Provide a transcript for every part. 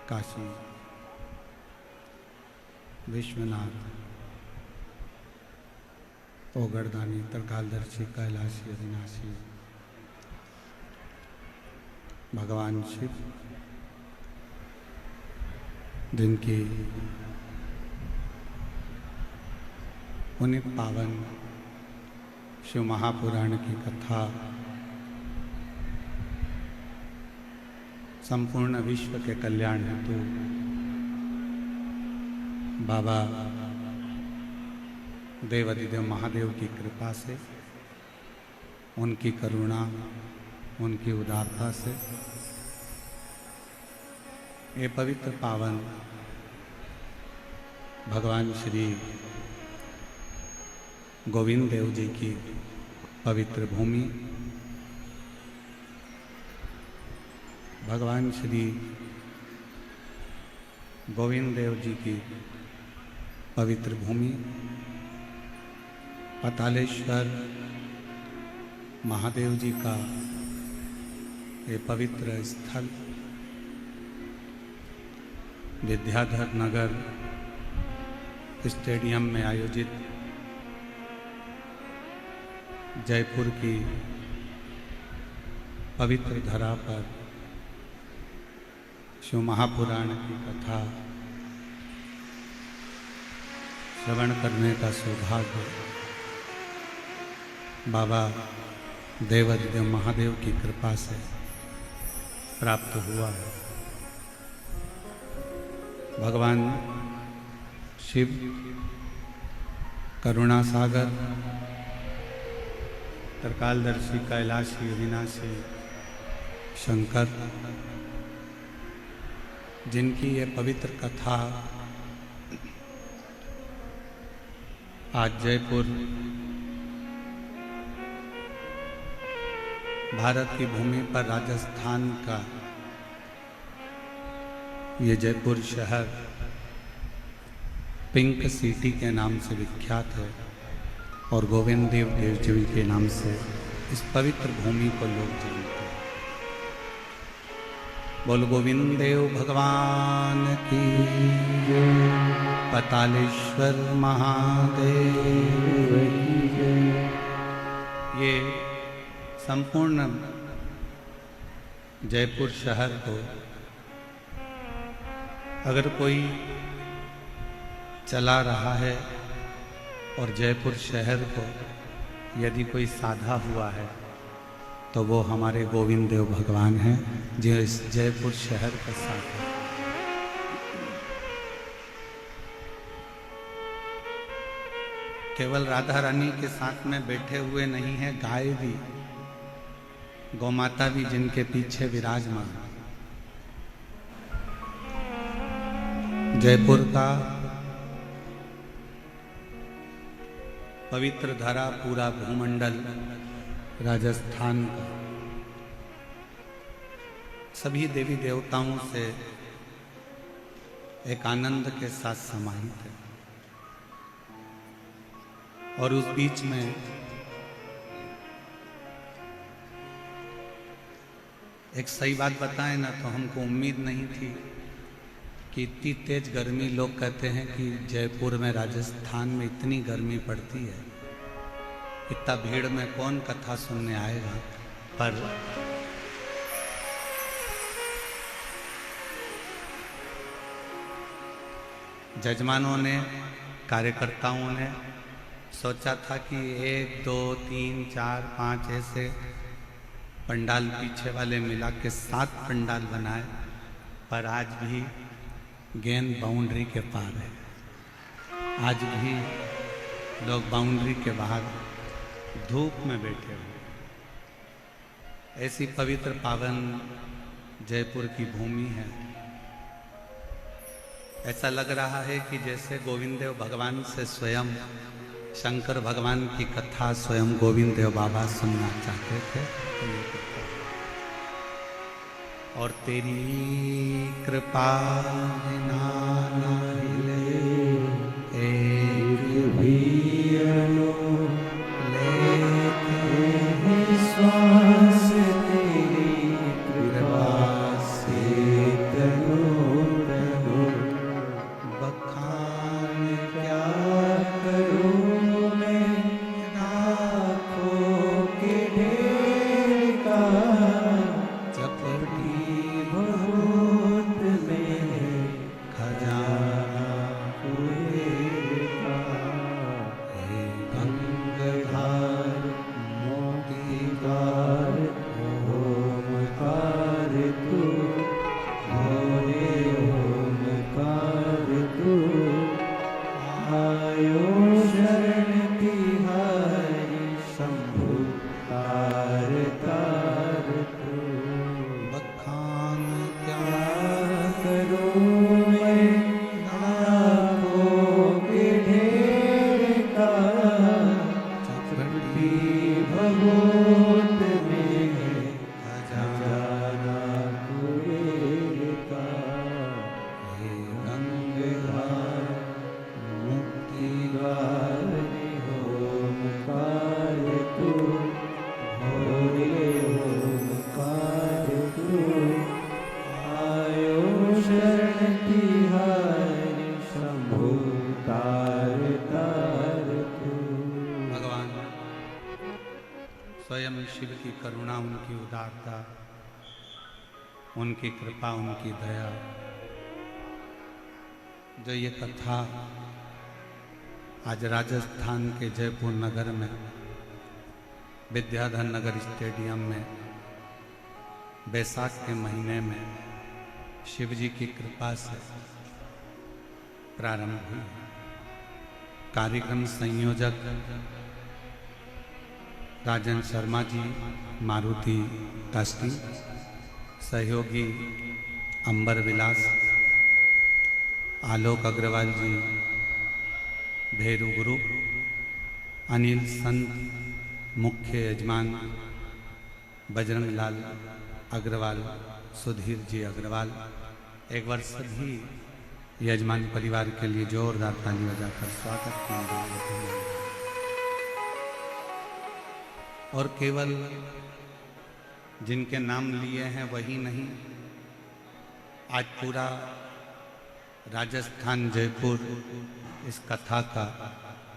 काशी विश्वनाथ ओगरदानी त्रिकालदर्शी कैलाशी अविनाशी भगवान शिव जिनकी पुनित पावन शिव महापुराण की कथा संपूर्ण विश्व के कल्याण हेतु बाबा देवाधिदेव महादेव की कृपा से, उनकी करुणा, उनकी उदारता से ये पवित्र पावन भगवान श्री गोविंद देव जी की पवित्र भूमि, भगवान श्री गोविंद देव जी की पवित्र भूमि पातालेश्वर महादेव जी का ये पवित्र स्थल विद्याधर नगर स्टेडियम में आयोजित जयपुर की पवित्र धरा पर शिव महापुराण की कथा श्रवण करने का सौभाग्य बाबा देवाधिदेव महादेव की कृपा से प्राप्त हुआ है। भगवान शिव करुणा सागर त्रिकालदर्शी कैलाशी अविनाशी शंकर जिनकी ये पवित्र कथा आज जयपुर भारत की भूमि पर राजस्थान का ये जयपुर शहर पिंक सिटी के नाम से विख्यात है और गोविंद देव जी के नाम से इस पवित्र भूमि को लोग जानते हैं। बोल गोविंद देव भगवान की जय, पातालेश्वर महादेव की जय। ये संपूर्ण जयपुर शहर को अगर कोई चला रहा है और जयपुर शहर को यदि कोई साधा हुआ है तो वो हमारे गोविंद देव भगवान हैं जो इस जयपुर शहर का साथ है। केवल राधा रानी के साथ में बैठे हुए नहीं है, गाय भी, गौमाता भी जिनके पीछे विराजमान। जयपुर का पवित्र धरा पूरा भूमंडल राजस्थान का सभी देवी देवताओं से एक आनंद के साथ समाहित है। और उस बीच में एक सही बात बताएं ना तो हमको उम्मीद नहीं थी कि इतनी तेज गर्मी, लोग कहते हैं कि जयपुर में राजस्थान में इतनी गर्मी पड़ती है, इतना भीड़ में कौन कथा सुनने आएगा। पर जजमानों ने, कार्यकर्ताओं ने सोचा था कि 1 2 3 4 5 ऐसे पंडाल पीछे वाले मिला के 7 पंडाल बनाए, पर आज भी गेंद बाउंड्री के पार है। आज भी लोग बाउंड्री के बाहर धूप में बैठे हुए। ऐसी पवित्र पावन जयपुर की भूमि है। ऐसा लग रहा है कि जैसे गोविंद देव भगवान से स्वयं शंकर भगवान की कथा स्वयं गोविंद देव बाबा सुनना चाहते थे। और तेरी कृपा बिना ना हिले एक भी अणु लेते हैं श्वास, तेरी कृपा से तनु करुणा, उनकी उदारता, उनकी कृपा, उनकी दया, जो ये कथा आज राजस्थान के जयपुर नगर में विद्याधर नगर स्टेडियम में बैसाख के महीने में शिव जी की कृपा से प्रारंभ हुई। कार्यक्रम संयोजक राजन शर्मा जी, मारुति कास्टी, सहयोगी अंबर विलास, आलोक अग्रवाल जी, भेरू गुरु, अनिल संत, मुख्य यजमान बजरंग लाल अग्रवाल, सुधीर जी अग्रवाल। एक बार सभी यजमान परिवार के लिए जोरदार ताली बजाकर स्वागत कीजिए। और केवल जिनके नाम लिए हैं वही नहीं, आज पूरा राजस्थान जयपुर इस कथा का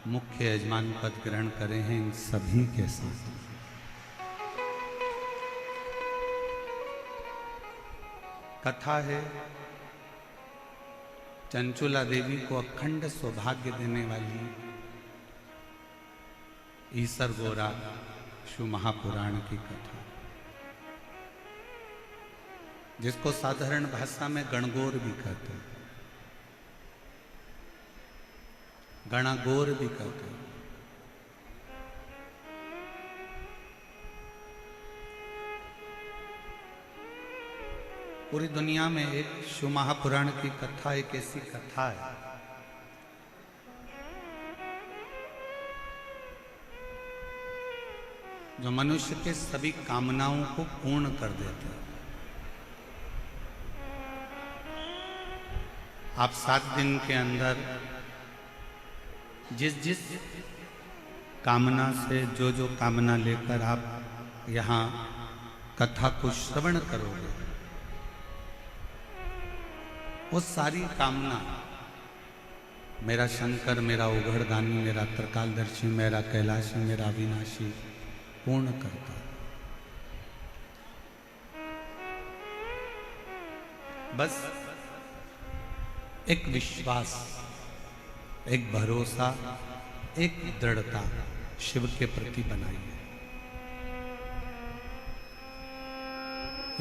मुख्य यजमान पद ग्रहण करे हैं। इन सभी के साथ कथा है चंचुला देवी को अखंड सौभाग्य देने वाली ईसर गोरा शिव महापुराण की कथा, जिसको साधारण भाषा में गणगौर भी कहते हैं, गणागौर भी कहते हैं। पूरी दुनिया में एक शिव महापुराण की कथा एक ऐसी कथा है जो मनुष्य के सभी कामनाओं को पूर्ण कर देते हैं। आप 7 दिन के अंदर जिस जिस कामना से जो कामना लेकर आप यहाँ कथा को श्रवण करोगे, वो सारी कामना मेरा शंकर, मेरा उघड़दानी, मेरा त्रिकालदर्शी, मेरा कैलाशी, मेरा अविनाशी पूर्ण करता है। बस एक विश्वास, एक भरोसा, एक दृढ़ता शिव के प्रति बनाइए।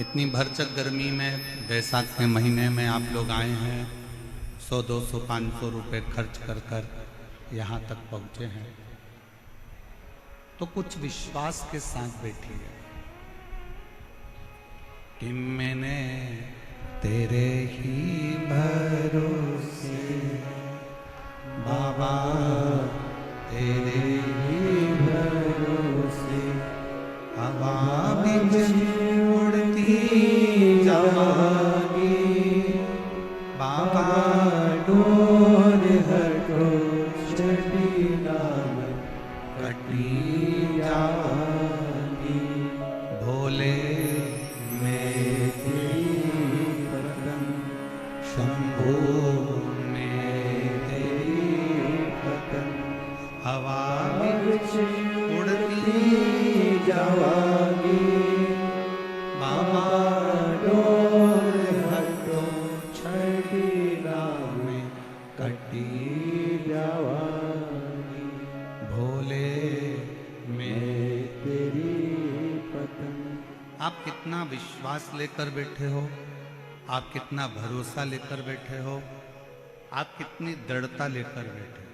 इतनी भरचक गर्मी में बैसाख के महीने में आप लोग आए हैं, 100, 200, 500 रुपए खर्च कर यहाँ तक पहुँचे हैं, तो कुछ विश्वास के साथ बैठिए कि मैंने तेरे ही भरोसे बाबा, तेरे ही भरोसे हवा भी उड़ती जाएगी, बाबा डोर हटो चढ़ी नाम कटी जाएगी, भोले में तेरी पतन, शंभो में तेरी पतन, हवा बिच उड़ती जाएगी, बाबा डोर हटो छठी नाम कटी जाएगी, भोले में तेरी पतन। आप कितना विश्वास लेकर बैठे हो, आप कितना भरोसा लेकर बैठे हो, आप कितनी दृढ़ता लेकर बैठे हो,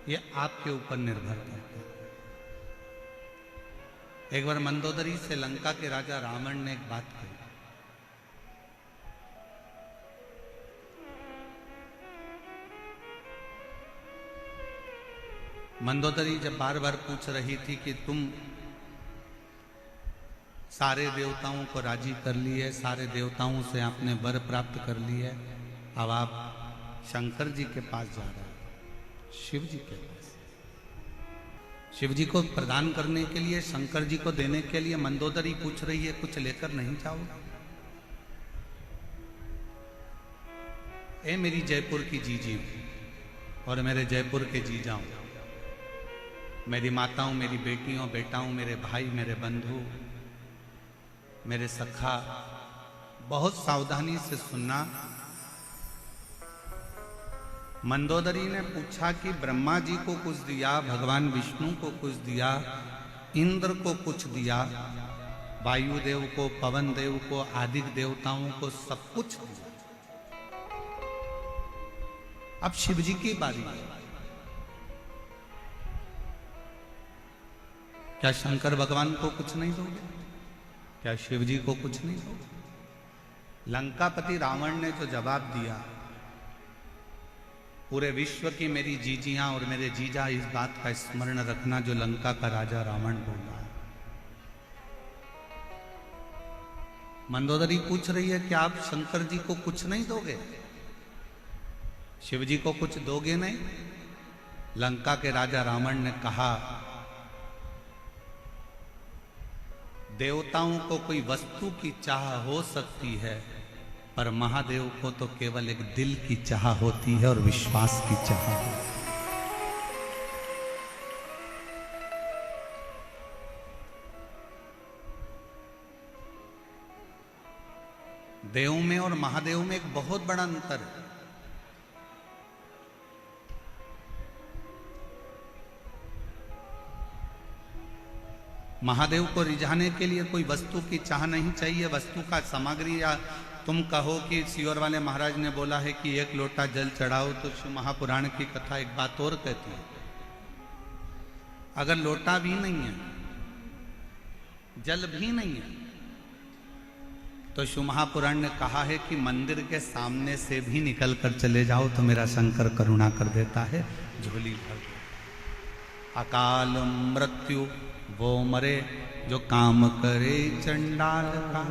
ये आपके ऊपर निर्भर करता है। एक बार मंदोदरी से लंका के राजा रावण ने एक बात कही, मंदोदरी जब बार बार पूछ रही थी कि तुम सारे देवताओं को राजी कर लिए, सारे देवताओं से आपने वर प्राप्त कर लिए, अब आप शंकर जी के पास जा रहे हैं, शिव जी के पास। शिव जी को प्रदान करने के लिए, शंकर जी को देने के लिए मंदोदरी पूछ रही है, कुछ लेकर नहीं जाओगे? ए मेरी जयपुर की जीजी और मेरे जयपुर के जीजाओं, मेरी माताओं, मेरी बेटियों, बेटाओं, मेरे भाई, मेरे बंधु, मेरे सखा, बहुत सावधानी से सुनना। मंदोदरी ने पूछा कि ब्रह्मा जी को कुछ दिया, भगवान विष्णु को कुछ दिया, इंद्र को कुछ दिया, वायुदेव को, पवन देव को, आदि देवताओं को सब कुछ दिया। अब शिव जी की बारी है। क्या शंकर भगवान को कुछ नहीं दोगे? क्या शिव जी को कुछ नहीं दोगे? लंकापति रावण ने जो जवाब दिया, पूरे विश्व की मेरी जीजियां और मेरे जीजा इस बात का स्मरण रखना जो लंका का राजा रावण बोला है। मंदोदरी पूछ रही है कि आप शंकर जी को कुछ नहीं दोगे? शिव जी को कुछ दोगे नहीं? लंका के राजा रावण ने कहा, देवताओं को कोई वस्तु की चाह हो सकती है, पर महादेव को तो केवल एक दिल की चाह होती है और विश्वास की चाह है। देव में और महादेव में एक बहुत बड़ा अंतर है। महादेव को रिझाने के लिए कोई वस्तु की चाह नहीं चाहिए, वस्तु का सामग्री, या तुम कहो कि सियोर वाले महाराज ने बोला है कि एक लोटा जल चढ़ाओ, तो शिव महापुराण की कथा एक बात और कहती है, अगर लोटा भी नहीं है, जल भी नहीं है, तो शिव महापुराण ने कहा है कि मंदिर के सामने से भी निकल कर चले जाओ तो मेरा शंकर करुणा कर देता है, झोली भर। अकाल मृत्यु वो मरे जो काम करे चंडाल का,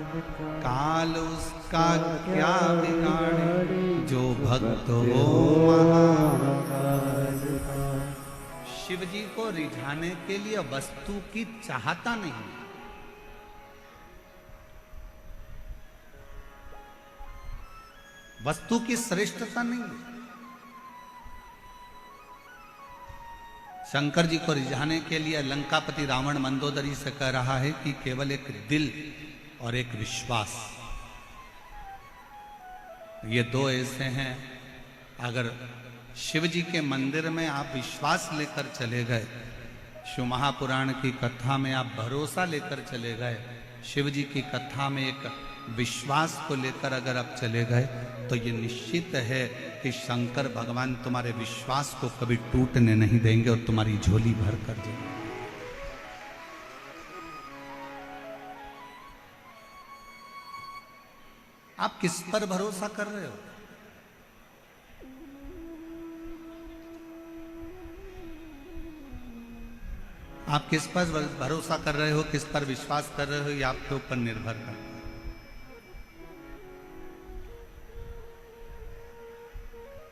काल उसका क्या बिगाड़े जो भक्त हो महाकाल का। शिव जी को रिझाने के लिए वस्तु की चाहता नहीं, वस्तु की श्रेष्ठता नहीं। शंकर जी को रिझाने के लिए लंकापति रावण मंदोदरी से कह रहा है कि केवल एक दिल और एक विश्वास, ये दो ऐसे हैं, अगर शिव जी के मंदिर में आप विश्वास लेकर चले गए, शिव महापुराण की कथा में आप भरोसा लेकर चले गए, शिव जी की कथा में एक विश्वास को लेकर अगर आप चले गए, तो ये निश्चित है कि शंकर भगवान तुम्हारे विश्वास को कभी टूटने नहीं देंगे और तुम्हारी झोली भर कर देंगे। आप किस पर भरोसा कर रहे हो? आप किस पर भरोसा कर रहे हो, किस पर विश्वास कर रहे हो, ये आपके ऊपर निर्भर करता है।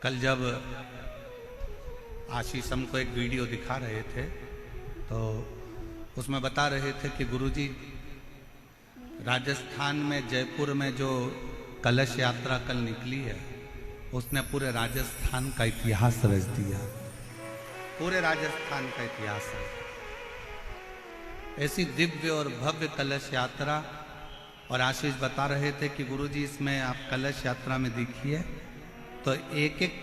कल जब आशीष हमको एक वीडियो दिखा रहे थे, तो उसमें बता रहे थे कि गुरुजी राजस्थान में जयपुर में जो कलश यात्रा कल निकली है, उसने पूरे राजस्थान का इतिहास रच दिया, पूरे राजस्थान का इतिहास है। ऐसी दिव्य और भव्य कलश यात्रा, और आशीष बता रहे थे कि गुरुजी इसमें आप कलश यात्रा में देखिए तो एक एक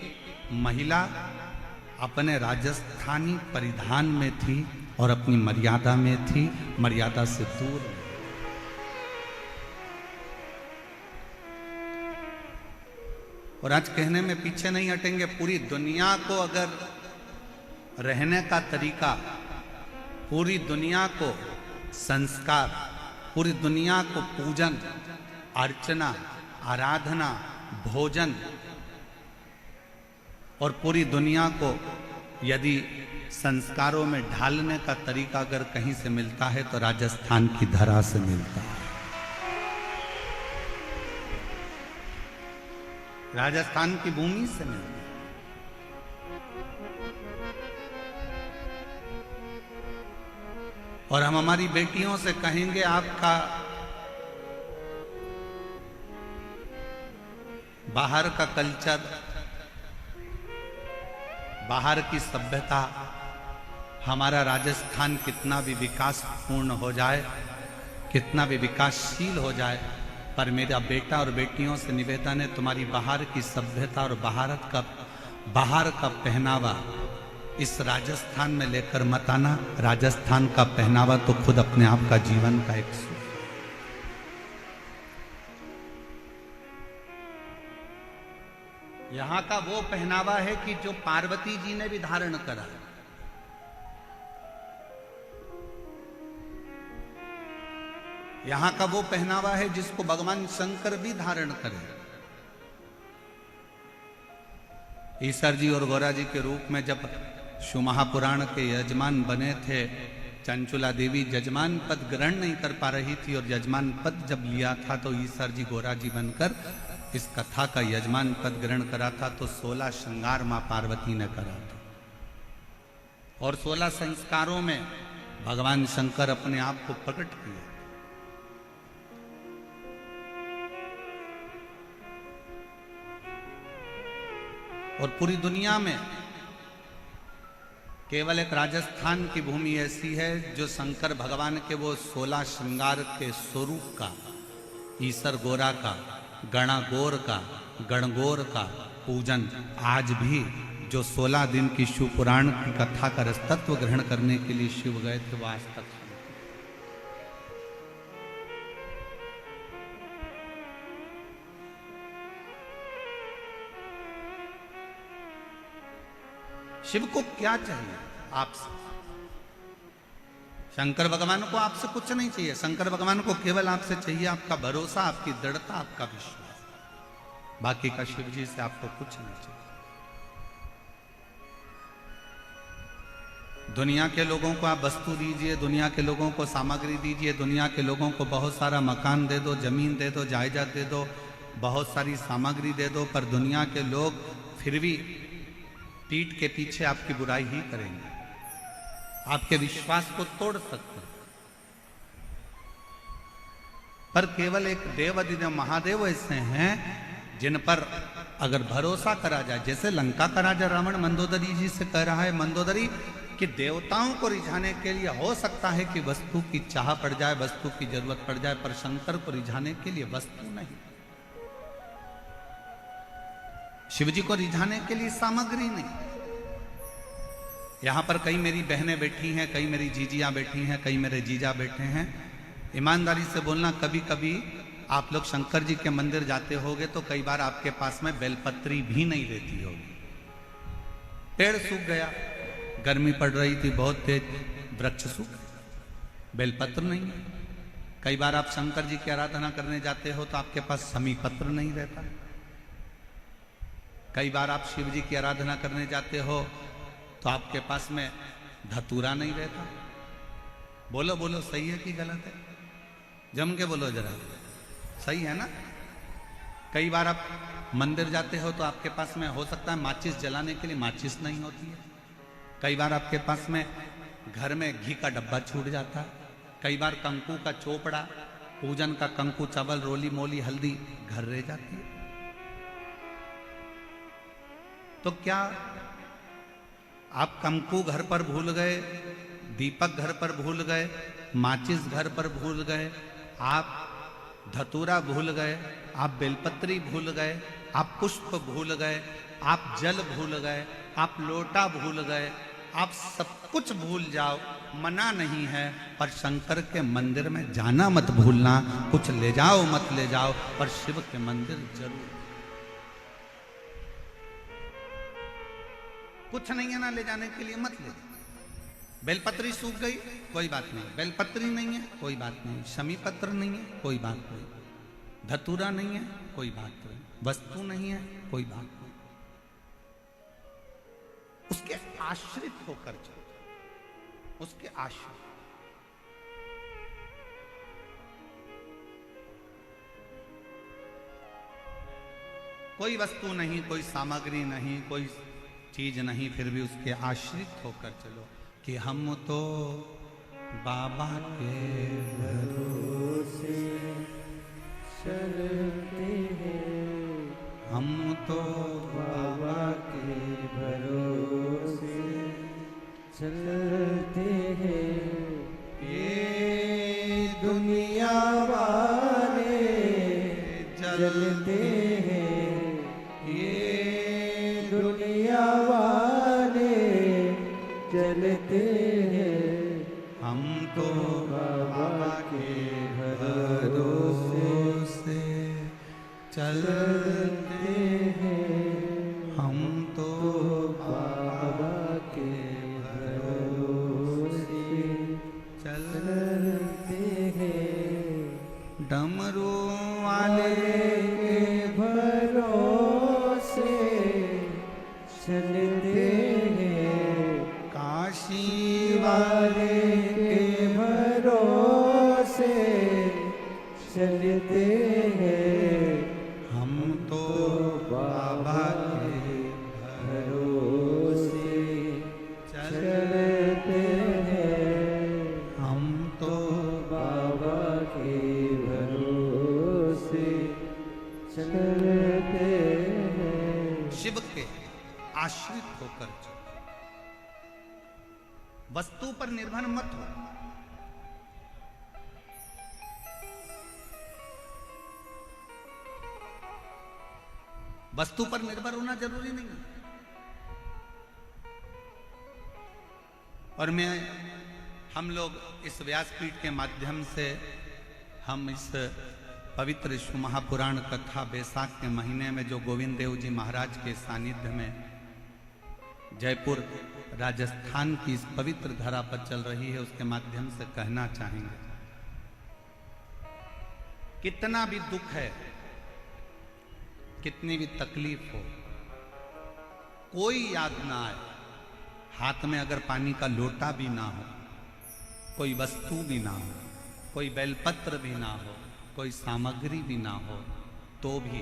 महिला अपने राजस्थानी परिधान में थी और अपनी मर्यादा में थी, मर्यादा से दूर। और आज कहने में पीछे नहीं हटेंगे, पूरी दुनिया को अगर रहने का तरीका, पूरी दुनिया को संस्कार, पूरी दुनिया को पूजन, अर्चना, आराधना, भोजन, और पूरी दुनिया को यदि संस्कारों में ढालने का तरीका अगर कहीं से मिलता है तो राजस्थान की धरा से मिलता है। राजस्थान की भूमि से मिलता है। और हम हमारी बेटियों से कहेंगे, आपका बाहर का कल्चर, बाहर की सभ्यता हमारा राजस्थान कितना भी विकासपूर्ण हो जाए, कितना भी विकासशील हो जाए, पर मेरा बेटा और बेटियों से निवेदन है, तुम्हारी बाहर की सभ्यता और बाहर का पहनावा इस राजस्थान में लेकर मत आना। राजस्थान का पहनावा तो खुद अपने आप का जीवन का एक सुख। यहां का वो पहनावा है कि जो पार्वती जी ने भी धारण करा। यहां का वो पहनावा है जिसको भगवान शंकर भी धारण करे। ईश्वर जी और गौरा जी के रूप में जब शिव महापुराण के यजमान बने थे, चंचुला देवी यजमान पद ग्रहण नहीं कर पा रही थी, और यजमान पद जब लिया था तो ईश्वर जी गौरा जी बनकर इस कथा का यजमान पद ग्रहण करा था। तो 16 श्रृंगार मां पार्वती ने करा था, और 16 संस्कारों में भगवान शंकर अपने आप को प्रकट किए। और पूरी दुनिया में केवल एक राजस्थान की भूमि ऐसी है जो शंकर भगवान के वो 16 श्रृंगार के स्वरूप का, ईसर गोरा का, गणागोर का, गणगोर का पूजन आज भी, जो 16 दिन की शिव पुराण की कथा का रसतत्व ग्रहण करने के लिए शिव गए थे, वो आज तक। शिव को क्या चाहिए आपसे? शंकर भगवान को आपसे कुछ नहीं चाहिए। शंकर भगवान को केवल आपसे चाहिए आपका भरोसा, आपकी दृढ़ता, आपका विश्वास। बाकी का शिव जी से आपको कुछ नहीं चाहिए। दुनिया के लोगों को आप वस्तु दीजिए, दुनिया के लोगों को सामग्री दीजिए, दुनिया के लोगों को बहुत सारा मकान दे दो, जमीन दे दो, जायदाद दे दो, बहुत सारी सामग्री दे दो, पर दुनिया के लोग फिर भी पीठ के पीछे आपकी बुराई ही करेंगे, आपके विश्वास को तोड़ सकते। पर केवल एक देवाधिदेव महादेव ऐसे हैं जिन पर अगर भरोसा करा जाए, जैसे लंका का राजा रावण मंदोदरी जी से कह रहा है, मंदोदरी कि देवताओं को रिझाने के लिए हो सकता है कि वस्तु की चाह पड़ जाए, वस्तु की जरूरत पड़ जाए, पर शंकर को रिझाने के लिए वस्तु नहीं, शिव जी को रिझाने के लिए सामग्री नहीं। यहां पर कई मेरी बहनें बैठी हैं, कई मेरी जीजियां बैठी हैं, कई मेरे जीजा बैठे हैं। ईमानदारी से बोलना, कभी कभी आप लोग शंकर जी के मंदिर जाते होगे तो कई बार आपके पास में बेलपत्री भी नहीं रहती होगी। पेड़ सूख गया, गर्मी पड़ रही थी बहुत तेज, वृक्ष सूख, बेलपत्र नहीं है। कई बार आप शंकर जी की आराधना करने जाते हो तो आपके पास समी पत्र नहीं रहता। कई बार आप शिव जी की आराधना करने जाते हो तो आपके पास में धतूरा नहीं रहता। बोलो बोलो, सही है कि गलत है? जम के बोलो जरा, सही है ना? कई बार आप मंदिर जाते हो तो आपके पास में हो सकता है माचिस जलाने के लिए माचिस नहीं होती है। कई बार आपके पास में घर में घी का डब्बा छूट जाता है। कई बार कंकु का चोपड़ा, पूजन का कंकु, चावल, रोली मोली, हल्दी घर रह जाती है। तो क्या आप कंकु घर पर भूल गए, दीपक घर पर भूल गए, माचिस घर पर भूल गए, आप धतूरा भूल गए, आप बेलपत्री भूल गए, आप पुष्प भूल गए, आप जल भूल गए, आप लोटा भूल गए, आप सब कुछ भूल जाओ, मना नहीं है, पर शंकर के मंदिर में जाना मत भूलना। कुछ ले जाओ मत ले जाओ, पर शिव के मंदिर जरूर। कुछ नहीं है ना ले जाने के लिए, मत ले। बेलपत्री सूख गई, कोई बात नहीं, बेलपत्री नहीं है, कोई बात नहीं, शमी पत्र नहीं है, कोई बात नहीं, धतूरा नहीं है, कोई बात नहीं, वस्तु नहीं है, कोई बात नहीं। उसके आश्रित होकर चलो, उसके आश्रित। कोई वस्तु नहीं, कोई सामग्री नहीं, कोई चीज नहीं, फिर भी उसके आश्रित होकर चलो कि हम तो बाबा के भरोसे चलते हैं, हम तो बाबा के भरोसे चलते के भरोसे चलते हैं, हम तो बाबा के भरोसे चलते हैं, डमरू वाले के भरोसे चलते हैं, काशी वाले के भरोसे चलते हैं, हम तो बाबा के भरोसे चलते हैं, हम तो बाबा के भरोसे चलते हैं। शिव के आश्रित होकर चलो, वस्तु पर निर्भर मत हो। वस्तु पर निर्भर होना जरूरी नहीं है। और हम लोग इस व्यासपीठ के माध्यम से हम इस पवित्र विष्णु महापुराण कथा बैसाख के महीने में जो गोविंद देव जी महाराज के सानिध्य में जयपुर राजस्थान की इस पवित्र धरा पर चल रही है, उसके माध्यम से कहना चाहेंगे, कितना भी दुख है, कितनी भी तकलीफ हो, कोई याद ना आए, हाथ में अगर पानी का लोटा भी ना हो, कोई वस्तु भी ना हो, कोई बेलपत्र भी ना हो, कोई सामग्री भी ना हो, तो भी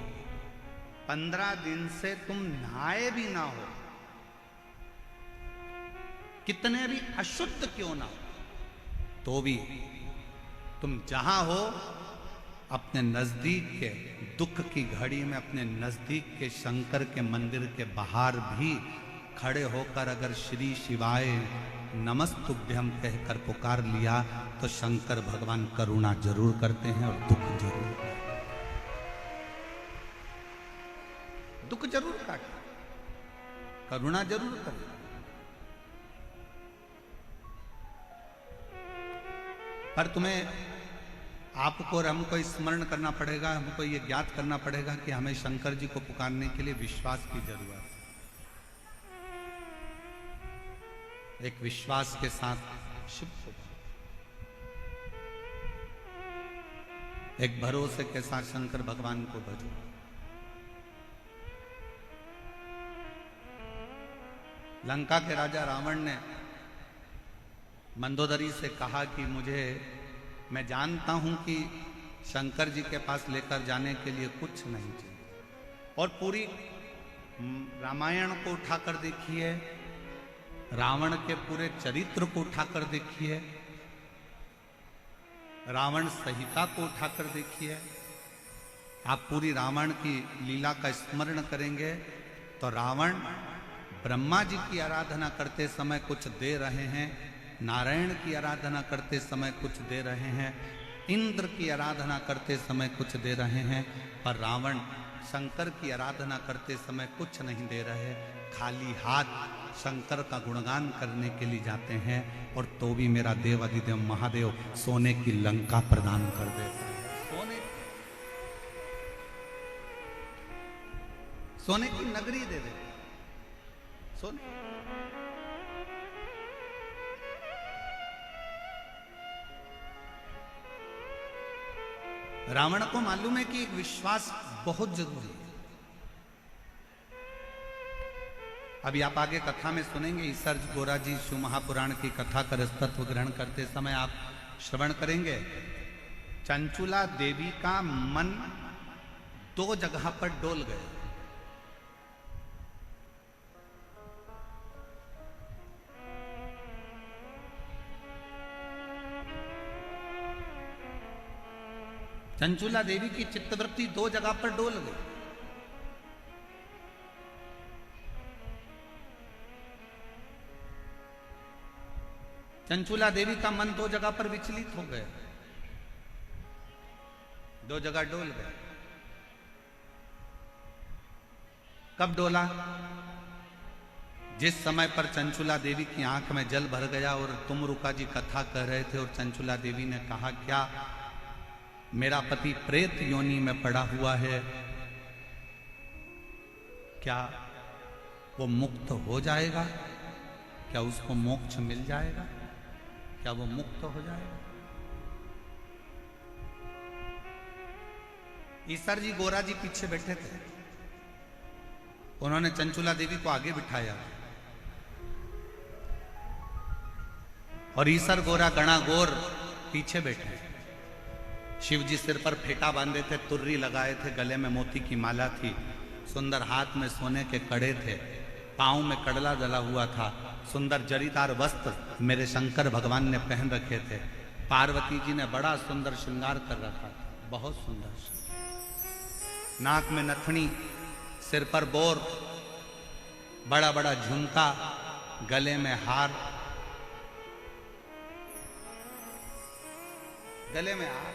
15 दिन से तुम नहाए भी ना हो, कितने भी अशुद्ध क्यों ना हो, तो भी तुम जहां हो अपने नजदीक के दुख की घड़ी में अपने नजदीक के शंकर के मंदिर के बाहर भी खड़े होकर अगर श्री शिवाय नमस्तुभ्यम कहकर पुकार लिया तो शंकर भगवान करुणा जरूर करते हैं और दुख जरूर, दुख जरूर काटे, करुणा जरूर करते। पर तुम्हें आपको और हमको स्मरण करना पड़ेगा, हमको ये ज्ञात करना पड़ेगा कि हमें शंकर जी को पुकारने के लिए विश्वास की जरूरत है। एक विश्वास के साथ शिव को, एक भरोसे के साथ शंकर भगवान को भजो। लंका के राजा रावण ने मंदोदरी से कहा कि मैं जानता हूं कि शंकर जी के पास लेकर जाने के लिए कुछ नहीं चाहिए, और पूरी रामायण को उठाकर देखिए, रावण के पूरे चरित्र को उठाकर देखिए, रावण संहिता को उठाकर देखिए, आप पूरी रावण की लीला का स्मरण करेंगे तो रावण ब्रह्मा जी की आराधना करते समय कुछ दे रहे हैं, नारायण की आराधना करते समय कुछ दे रहे हैं, इंद्र की आराधना करते समय कुछ दे रहे हैं, पर रावण शंकर की आराधना करते समय कुछ नहीं दे रहे, खाली हाथ शंकर का गुणगान करने के लिए जाते हैं, और तो भी मेरा देव अधिदेव महादेव सोने की लंका प्रदान कर देता है। सोने की नगरी दे देता, सोने। रावण को मालूम है कि एक विश्वास बहुत जरूरी है। अभी आप आगे कथा में सुनेंगे, ईसर्ज गोरा जी शिव महापुराण की कथा का रसतत्व ग्रहण करते समय आप श्रवण करेंगे, चंचुला देवी का मन 2 जगह पर डोल गए। चंचुला देवी की चित्तवृत्ति 2 जगह पर डोल गई। चंचुला देवी का मन 2 जगह पर विचलित हो गया, 2 जगह डोल गया। कब डोला? जिस समय पर चंचुला देवी की आंख में जल भर गया और तुमरुका जी कथा कह रहे थे और चंचुला देवी ने कहा, क्या मेरा पति प्रेत योनि में पड़ा हुआ है, क्या वो मुक्त हो जाएगा, क्या उसको मोक्ष मिल जाएगा, क्या वो मुक्त हो जाएगा? ईसर जी गोरा जी पीछे बैठे थे, उन्होंने चंचुला देवी को आगे बिठाया और ईसर गोरा गणा गोर पीछे बैठे। शिव जी सिर पर फेटा बांधे थे, तुर्री लगाए थे, गले में मोती की माला थी, सुंदर हाथ में सोने के कड़े थे, पांव में कड़ला डला हुआ था, सुंदर जरीदार वस्त्र मेरे शंकर भगवान ने पहन रखे थे। पार्वती जी ने बड़ा सुंदर श्रृंगार कर रखा था, बहुत सुंदर। नाक में नथनी, सिर पर बोर, बड़ा बड़ा झुमका, गले में हार, गले में हार,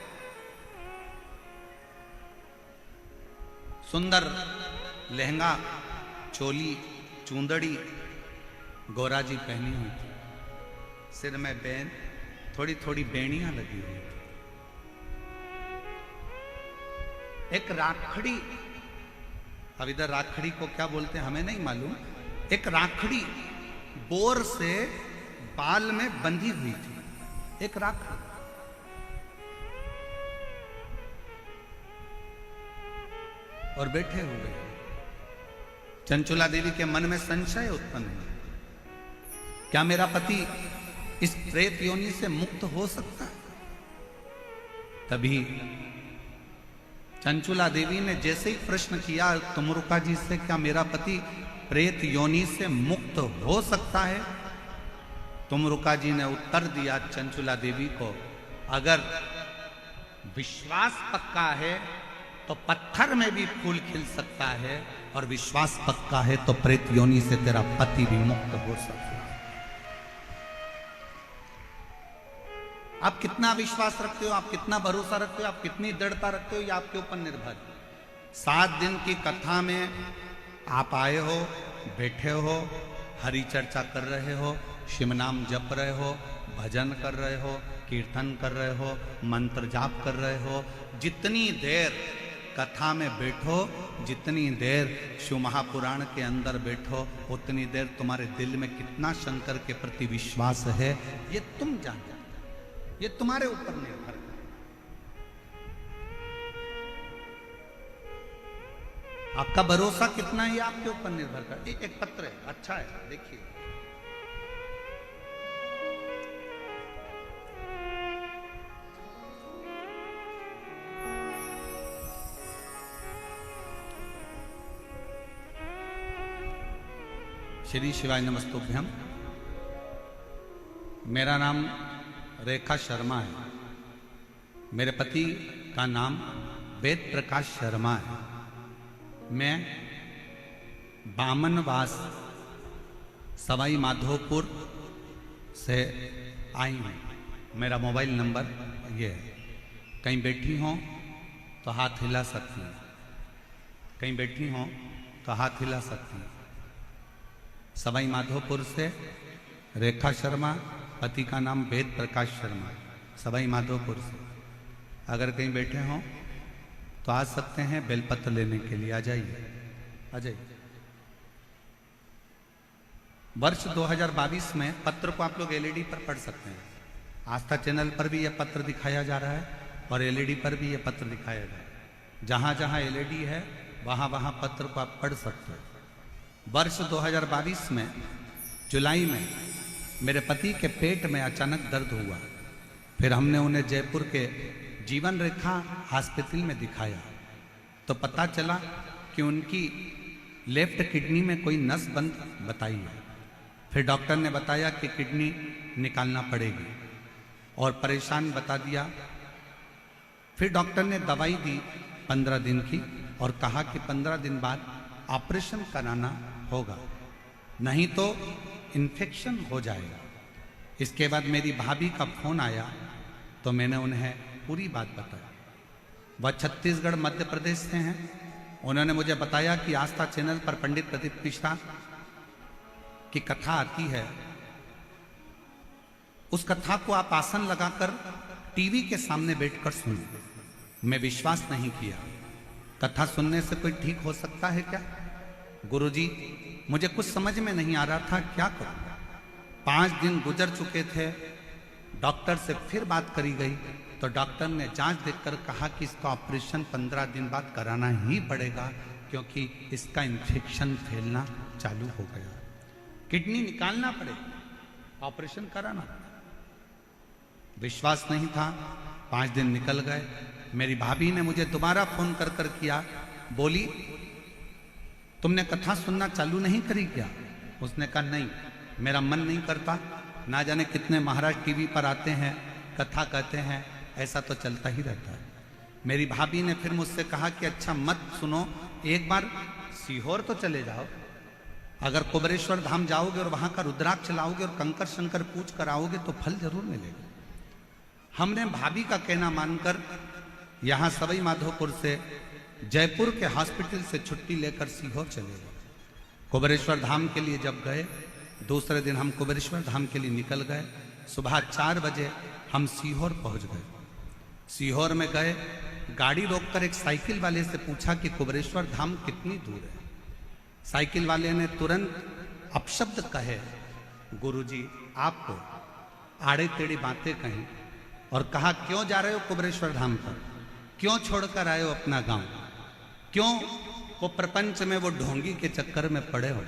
सुंदर लहंगा, चोली, चूंदड़ी गोरा जी पहनी हुई थी, सिर में बैन, थोड़ी थोड़ी बेड़ियां लगी हुई थी। एक राखड़ी, अब इधर राखड़ी को क्या बोलते हैं हमें नहीं मालूम, एक राखड़ी बोर से बाल में बंधी हुई थी, एक राखड़ी। और बैठे हुए चंचुला देवी के मन में संशय उत्पन्न है, क्या मेरा पति इस प्रेत योनि से मुक्त हो सकता है? तभी चंचुला देवी ने जैसे ही प्रश्न किया तुमरुका जी से, क्या मेरा पति प्रेत योनि से मुक्त हो सकता है? तुमरुका जी ने उत्तर दिया चंचुला देवी को, अगर विश्वास पक्का है तो पत्थर में भी फूल खिल सकता है, और विश्वास पक्का है तो प्रेत योनि से तेरा पति भी मुक्त हो सकता है। आप कितना विश्वास रखते हो, आप कितना भरोसा रखते हो, आप कितनी दृढ़ता रखते हो, ये आपके ऊपर निर्भर है। 7 दिन की कथा में आप आए हो, बैठे हो, हरि चर्चा कर रहे हो, शिव नाम जप रहे हो, भजन कर रहे हो, कीर्तन कर रहे हो, मंत्र जाप कर रहे हो। जितनी देर कथा में बैठो, जितनी देर शिव महापुराण के अंदर बैठो, उतनी देर तुम्हारे दिल में कितना शंकर के प्रति विश्वास है ये तुम जानते, ये तुम्हारे ऊपर निर्भर है। आपका भरोसा कितना है ये आपके ऊपर निर्भर करता है। एक पत्र है, अच्छा है, देखिए। श्री शिवाय नमस्तुभ्यम। मेरा नाम रेखा शर्मा है, मेरे पति का नाम वेद प्रकाश शर्मा है। मैं बामनवास सवाई माधोपुर से आई हूँ। मेरा मोबाइल नंबर ये है, कहीं बैठी हो तो हाथ हिला सकती हैं, कहीं बैठी हो तो हाथ हिला सकती हैं। सवाई माधोपुर से रेखा शर्मा, पति का नाम वेद प्रकाश शर्मा, सवाई माधोपुर से। अगर कहीं बैठे हों तो आ सकते हैं बेलपत्र लेने के लिए, आ जाइए, आ जाइए। वर्ष 2022 में पत्र को आप लोग एलईडी पर पढ़ सकते हैं। आस्था चैनल पर भी यह पत्र दिखाया जा रहा है और एलईडी पर भी यह पत्र दिखाया जा रहा है। जहाँ जहाँ एलईडी है वहाँ वहाँ पत्र को आप पढ़ सकते हैं। वर्ष 2022 में जुलाई में मेरे पति के पेट में अचानक दर्द हुआ, फिर हमने उन्हें जयपुर के जीवन रेखा हॉस्पिटल में दिखाया तो पता चला कि उनकी लेफ्ट किडनी में कोई नस बंद बताई है। फिर डॉक्टर ने बताया कि किडनी निकालना पड़ेगी और परेशान बता दिया। फिर डॉक्टर ने दवाई दी 15 दिन की और कहा कि 15 दिन बाद ऑपरेशन कराना होगा, नहीं तो इन्फेक्शन हो जाएगा। इसके बाद मेरी भाभी का फोन आया तो मैंने उन्हें पूरी बात बताई। वह छत्तीसगढ़ मध्य प्रदेश से हैं। उन्होंने मुझे बताया कि आस्था चैनल पर पंडित प्रदीप मिश्रा कि कथा आती है, उस कथा को आप आसन लगाकर टीवी के सामने बैठकर सुनो। मैं विश्वास नहीं किया, कथा सुनने से कोई ठीक हो सकता है क्या? गुरुजी, मुझे कुछ समझ में नहीं आ रहा था, क्या करूं। 5 दिन गुजर चुके थे, डॉक्टर से फिर बात करी गई तो डॉक्टर ने जांच देखकर कहा कि इसका ऑपरेशन 15 दिन बाद कराना ही पड़ेगा, क्योंकि इसका इन्फेक्शन फैलना चालू हो गया, किडनी निकालना पड़ेगा, ऑपरेशन कराना। विश्वास नहीं था। 5 दिन निकल गए। मेरी भाभी ने मुझे दोबारा फोन कर कर किया, बोली तुमने कथा सुनना चालू नहीं करी क्या? उसने कहा नहीं, मेरा मन नहीं करता। ना जाने कितने महाराज टीवी पर आते हैं, कथा कहते हैं, ऐसा तो चलता ही रहता है। मेरी भाभी ने फिर मुझसे कहा कि अच्छा मत सुनो, एक बार सीहोर तो चले जाओ। अगर कुबेरेश्वर धाम जाओगे और वहां का रुद्राक्ष लाओगे और कंकर शंकर पूछ कर आओगे तो फल जरूर मिलेगा। हमने भाभी का कहना मानकर यहां सवाई माधोपुर से जयपुर के हॉस्पिटल से छुट्टी लेकर सीहोर चले गए। कुबेरेश्वर धाम के लिए जब गए, दूसरे दिन हम कुबेरेश्वर धाम के लिए निकल गए। सुबह 4 बजे हम सीहोर पहुंच गए। सीहोर में गए, गाड़ी रोककर एक साइकिल वाले से पूछा कि कुबेरेश्वर धाम कितनी दूर है। साइकिल वाले ने तुरंत अपशब्द कहे, गुरुजी आपको आड़े टेढ़ी बातें कहीं और कहा क्यों जा रहे हो कुबेरेश्वर धाम पर, क्यों छोड़कर आए हो अपना गांव, क्यों वो प्रपंच में वो ढोंगी के चक्कर में पड़े हो।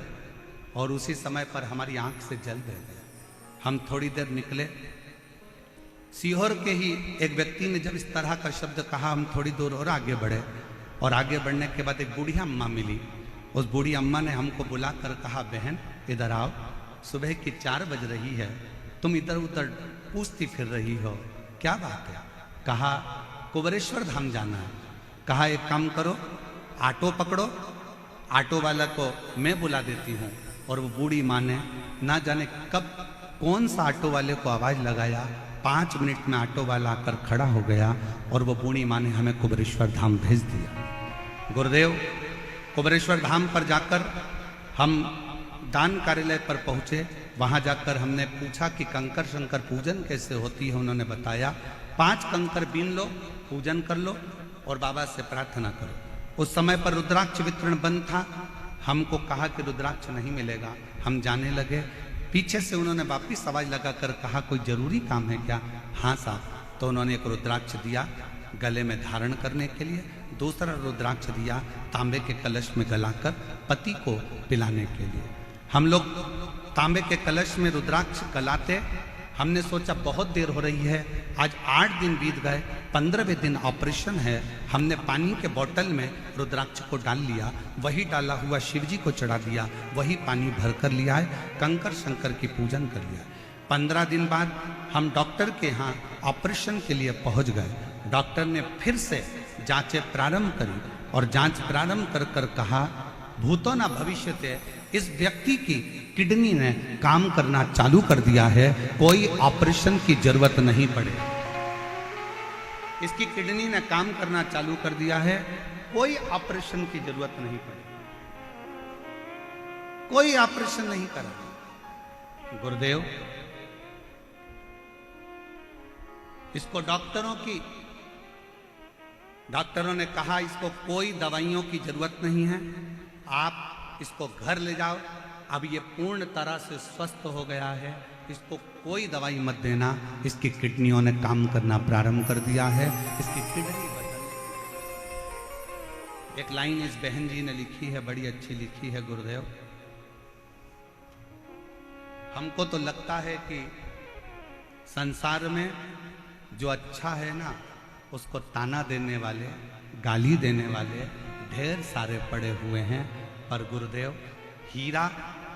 और उसी समय पर हमारी आंख से जल बह गया। हम थोड़ी देर निकले, सीहोर के ही एक व्यक्ति ने जब इस तरह का शब्द कहा, हम थोड़ी दूर और आगे बढ़े और आगे बढ़ने के बाद एक बूढ़ी अम्मा मिली। उस बूढ़ी अम्मा ने हमको बुलाकर कहा, बहन इधर आओ, सुबह की 4 बज रही है, तुम इधर उधर पूछती फिर रही हो, क्या बात है? कहा कुबेरेश्वर धाम जाना है। कहा एक काम करो, ऑटो पकड़ो, ऑटो वाला को मैं बुला देती हूँ। और वो बूढ़ी माँ ने ना जाने कब कौन सा ऑटो वाले को आवाज़ लगाया, 5 मिनट में ऑटो वाला आकर खड़ा हो गया और वो बूढ़ी माँ ने हमें कुबेरेश्वर धाम भेज दिया। गुरुदेव, कुबेरेश्वर धाम पर जाकर हम दान कार्यालय पर पहुँचे। वहाँ जाकर हमने पूछा कि कंकर शंकर पूजन कैसे होती है। उन्होंने बताया 5 कंकर बीन लो, पूजन कर लो और बाबा से प्रार्थना करो। उस समय पर रुद्राक्ष वितरण बंद था। हमको कहा कि रुद्राक्ष नहीं मिलेगा। हम जाने लगे, पीछे से उन्होंने वापिस आवाज लगाकर कहा कोई जरूरी काम है क्या? हाँ साहब। तो उन्होंने एक रुद्राक्ष दिया गले में धारण करने के लिए, दूसरा रुद्राक्ष दिया तांबे के कलश में गलाकर पति को पिलाने के लिए। हम लोग तांबे के कलश में रुद्राक्ष गलाते, हमने सोचा बहुत देर हो रही है, आज 8 दिन बीत गए, 15वें दिन ऑपरेशन है। हमने पानी के बोतल में रुद्राक्ष को डाल लिया, वही डाला हुआ शिव जी को चढ़ा दिया, वही पानी भर कर लिया है, कंकर शंकर की पूजन कर लिया। 15 दिन बाद हम डॉक्टर के यहाँ ऑपरेशन के लिए पहुँच गए। डॉक्टर ने फिर से जांचें प्रारंभ करी और जांच प्रारंभ कर कर कहा भूतो न भविष्यते, इस व्यक्ति की किडनी ने काम करना चालू कर दिया है, कोई ऑपरेशन की जरूरत नहीं पड़े। इसकी किडनी ने काम करना चालू कर दिया है, कोई ऑपरेशन की जरूरत नहीं पड़े, कोई ऑपरेशन नहीं करा। गुरुदेव, इसको डॉक्टरों ने कहा इसको कोई दवाइयों की जरूरत नहीं है, आप इसको घर ले जाओ, अब ये पूर्ण तरह से स्वस्थ हो गया है, इसको कोई दवाई मत देना, इसकी किडनियों ने काम करना प्रारंभ कर दिया है, इसकी किडनी बदल। एक लाइन इस बहन जी ने लिखी है, बड़ी अच्छी लिखी है। गुरुदेव, हमको तो लगता है कि संसार में जो अच्छा है ना, उसको ताना देने वाले, गाली देने वाले ढेर सारे पड़े हुए हैं। पर गुरुदेव, हीरा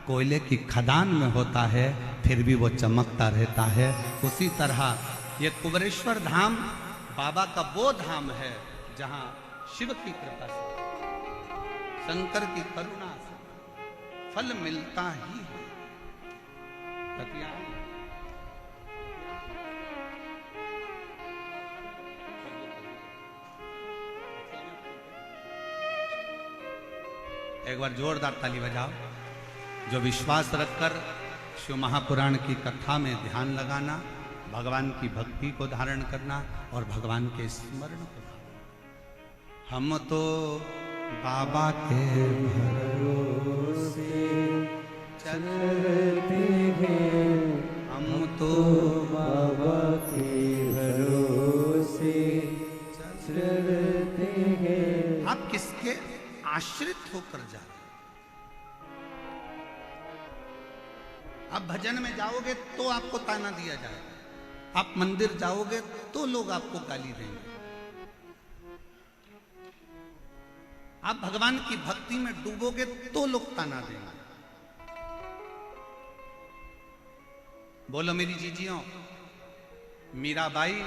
कोयले की खदान में होता है, फिर भी वो चमकता रहता है। उसी तरह ये कुबेरेश्वर धाम बाबा का वो धाम है जहां शिव की कृपा से, शंकर की करुणा से फल मिलता ही है। एक बार जोरदार ताली बजाओ। जो विश्वास रखकर शिव महापुराण की कथा में ध्यान लगाना, भगवान की भक्ति को धारण करना और भगवान के स्मरण को। हम तो बाबा के भरोसे चलते हैं, हम तो बाबा के भरोसे चलते हैं। आप किसके आश्रित होकर जा रहे? आप भजन में जाओगे तो आपको ताना दिया जाएगा, आप मंदिर जाओगे तो लोग आपको गाली देंगे, आप भगवान की भक्ति में डूबोगे तो लोग ताना देंगे। बोलो मेरी जीजियों, मीराबाई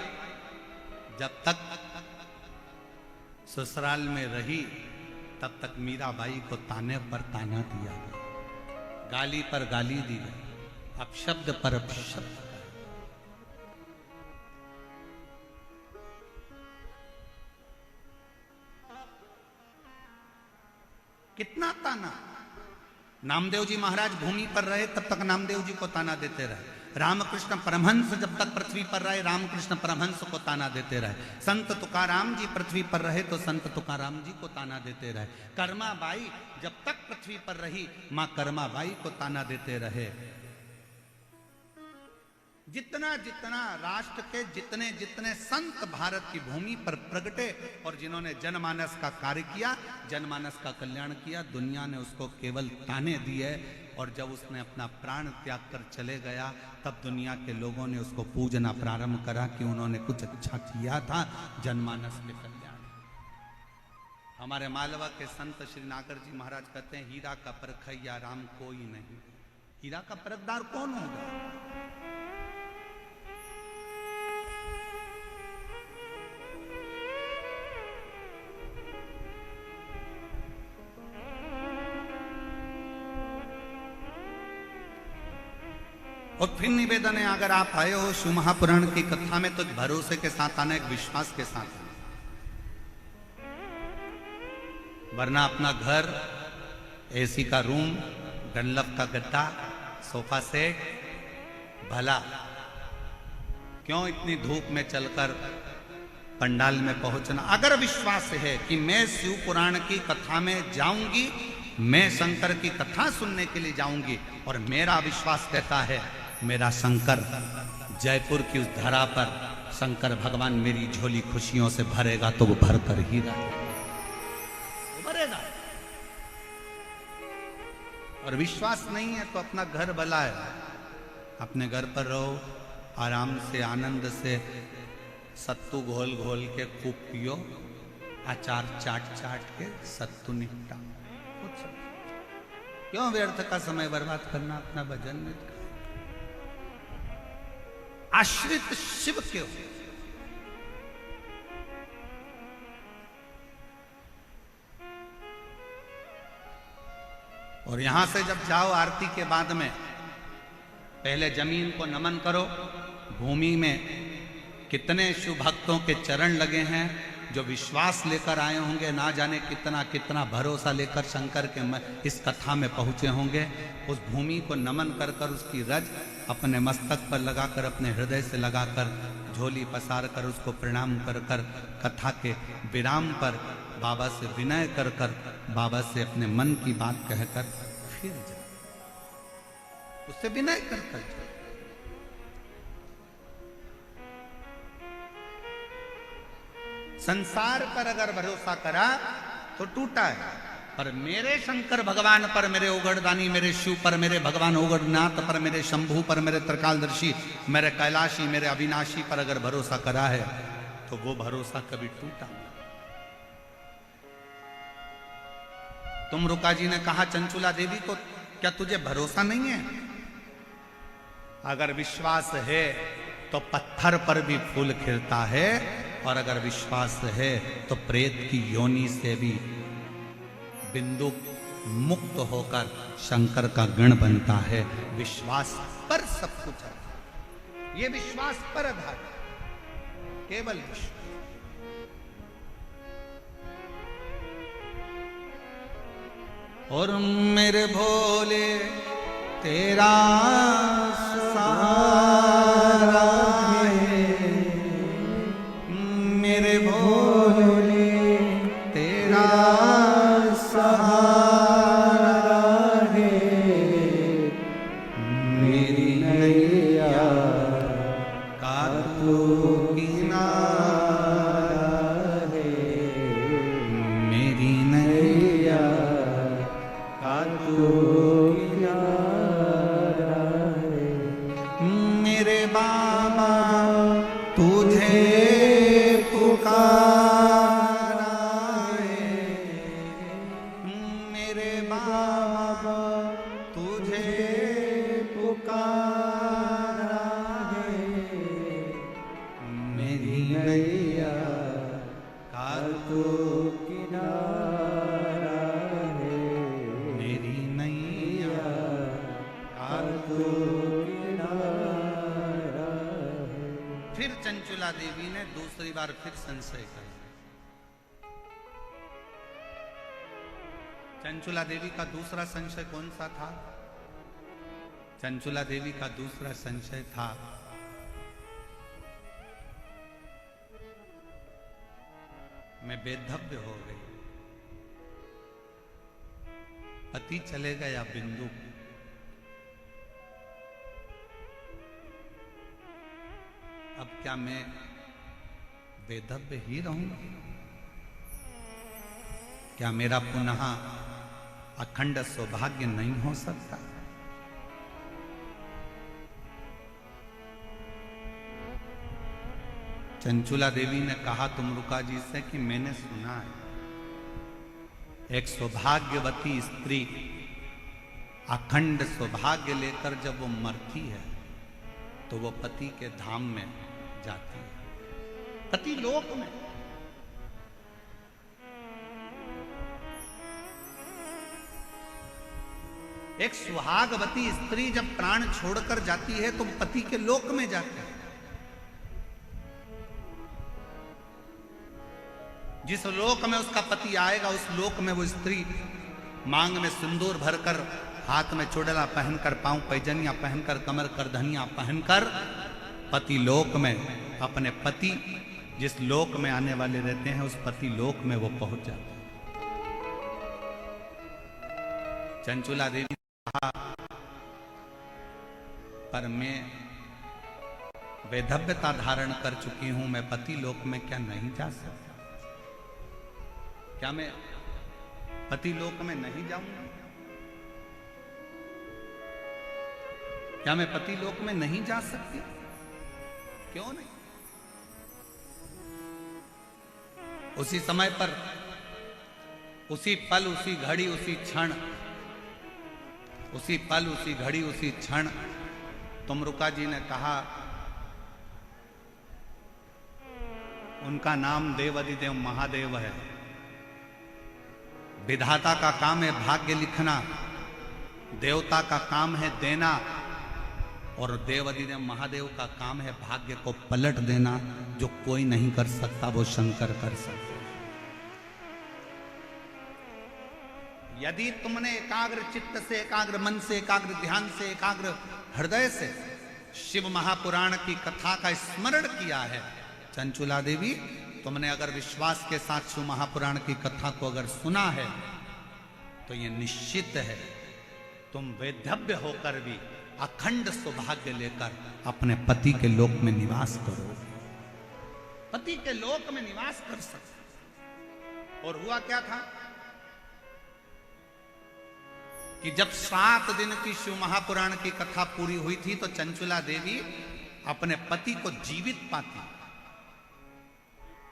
जब तक ससुराल में रही तब तक मीराबाई को ताने पर ताना दिया गया, गाली पर गाली दी गई, अपशब्द पर अपशब्द। कितना ताना। नामदेव जी महाराज भूमि पर रहे तब तक नामदेव जी को ताना देते रहे। रामकृष्ण परमहंस जब तक पृथ्वी पर रहे रामकृष्ण परमहंस को ताना देते रहे। संत तुकाराम जी पृथ्वी पर रहे तो संत तुकाराम जी को ताना देते रहे। कर्माबाई जब तक पृथ्वी पर रही मां कर्माबाई को ताना देते रहे। जितना जितना राष्ट्र के जितने जितने संत भारत की भूमि पर प्रगटे और जिन्होंने जनमानस का कार्य किया, जनमानस का कल्याण किया, दुनिया ने उसको केवल ताने दिए। और जब उसने अपना प्राण त्याग कर चले गया तब दुनिया के लोगों ने उसको पूजना प्रारंभ करा कि उन्होंने कुछ अच्छा किया था जनमानस के कल्याण। हमारे मालवा के संत श्री नागर जी महाराज कहते हैं, हीरा का परखैया राम कोई नहीं। हीरा का परखदार कौन होगा? और फिर निवेदन है, अगर आप आए हो शिव महापुराण की कथा में तो भरोसे के साथ आना, एक विश्वास के साथ आना, वरना अपना घर, एसी का रूम, डनलप का गद्दा, सोफा सेट, भला क्यों इतनी धूप में चलकर पंडाल में पहुंचना। अगर विश्वास है कि मैं शिव पुराण की कथा में जाऊंगी, मैं शंकर की कथा सुनने के लिए जाऊंगी और मेरा विश्वास कहता है मेरा शंकर जयपुर की उस धरा पर शंकर भगवान मेरी झोली खुशियों से भरेगा तो वो भर कर ही भरेगा। और विश्वास नहीं है तो अपना घर भला है, अपने घर पर रहो, आराम से आनंद से सत्तू घोल घोल के खूब पियो, अचार चाट चाट के सत्तू निपटा। क्यों व्यर्थ का समय बर्बाद करना अपना भजन में? आश्रित शिव क्यों? और यहां से जब जाओ आरती के बाद में पहले जमीन को नमन करो। भूमि में कितने शिव भक्तों के चरण लगे हैं जो विश्वास लेकर आए होंगे, ना जाने कितना कितना भरोसा लेकर शंकर के इस कथा में पहुंचे होंगे। उस भूमि को नमन कर कर उसकी रज अपने मस्तक पर लगाकर, अपने हृदय से लगाकर, झोली पसार कर उसको प्रणाम कर कर, कथा के विराम पर बाबा से विनय कर कर, बाबा से अपने मन की बात कहकर फिर जाओ, उससे विनय कर कर जाओ। संसार पर अगर भरोसा करा तो टूटा है, पर मेरे शंकर भगवान पर, मेरे ओगड़दानी, मेरे शिव पर, मेरे भगवान ओगड़नाथ पर, मेरे शंभू पर, मेरे त्रिकालदर्शी, मेरे कैलाशी, मेरे अविनाशी पर अगर भरोसा करा है तो वो भरोसा कभी टूटा। तुम रुका जी ने कहा चंचुला देवी को, क्या तुझे भरोसा नहीं है? अगर विश्वास है तो पत्थर पर भी फूल खिलता है, और अगर विश्वास है तो प्रेत की योनि से भी बिंदु मुक्त होकर शंकर का गण बनता है। विश्वास पर सब कुछ है, ये विश्वास पर आधार, केवल विश्वास। और मेरे भोले तेरा सहारा है मेरे भोले, तेरा सहारा है मेरी नैया का तू किनारा है, मेरी नैया का तू किनारा है। मेरे बाबा तुझे पुकारा है, मेरे बाबा तुझे पुकारा है, मेरी नैया का तू किनारा है, मेरी नैया का तू किनारा है। फिर चंचुला देवी ने दूसरी बार फिर संशय किया। चंचुला देवी का दूसरा संशय कौन सा था? चंचुला देवी का दूसरा संशय था मैं बेधव्य हो गई, पति चले गया बिंदु, अब क्या मैं बेधव्य ही रहूंगी? क्या मेरा पुनः अखंड सौभाग्य नहीं हो सकता? चंचुला देवी ने कहा तुमरुका जी से कि मैंने सुना है एक सौभाग्यवती स्त्री अखंड सौभाग्य लेकर जब वो मरती है तो वो पति के धाम में जाती है, पति लोक में। एक सुहागवती स्त्री जब प्राण छोड़कर जाती है तो पति के लोक में जाती है। जिस लोक में उसका पति आएगा उस लोक में वो स्त्री मांग में सिंदूर भरकर, हाथ में चुड़ला पहनकर, पांव पैजनिया पहनकर, कमर कर धनिया पहनकर पति लोक में अपने पति जिस लोक में आने वाले रहते हैं उस पति लोक में वो पहुंच जाते हैं। चंचुला देवी ने कहा पर मैं वैधव्यता धारण कर चुकी हूं, मैं पति लोक में क्या नहीं जा सकता? क्या मैं पति लोक में नहीं जाऊंगा? क्या मैं पति लोक में नहीं जा सकती? क्यों नहीं? उसी समय पर, उसी पल, उसी घड़ी, उसी क्षण, उसी पल, उसी घड़ी, उसी क्षण तुमरुका जी ने कहा, उनका नाम देवाधिदेव महादेव है। विधाता का काम है भाग्य लिखना, देवता का काम है देना, और देवाधिदेव महादेव का काम है भाग्य को पलट देना। जो कोई नहीं कर सकता वो शंकर कर सकते। यदि तुमने एकाग्र चित्त से, एकाग्र मन से, एकाग्र ध्यान से, एकाग्र हृदय से शिव महापुराण की कथा का स्मरण किया है, चंचुला देवी तुमने अगर विश्वास के साथ शिव महापुराण की कथा को अगर सुना है तो ये निश्चित है तुम वैधव्य होकर भी अखंड सौभाग्य लेकर अपने पति के लोक में निवास करोगे, पति के लोक में निवास कर सकते। और हुआ क्या था कि जब 7 दिन की शिव महापुराण की कथा पूरी हुई थी तो चंचुला देवी अपने पति को जीवित पाती,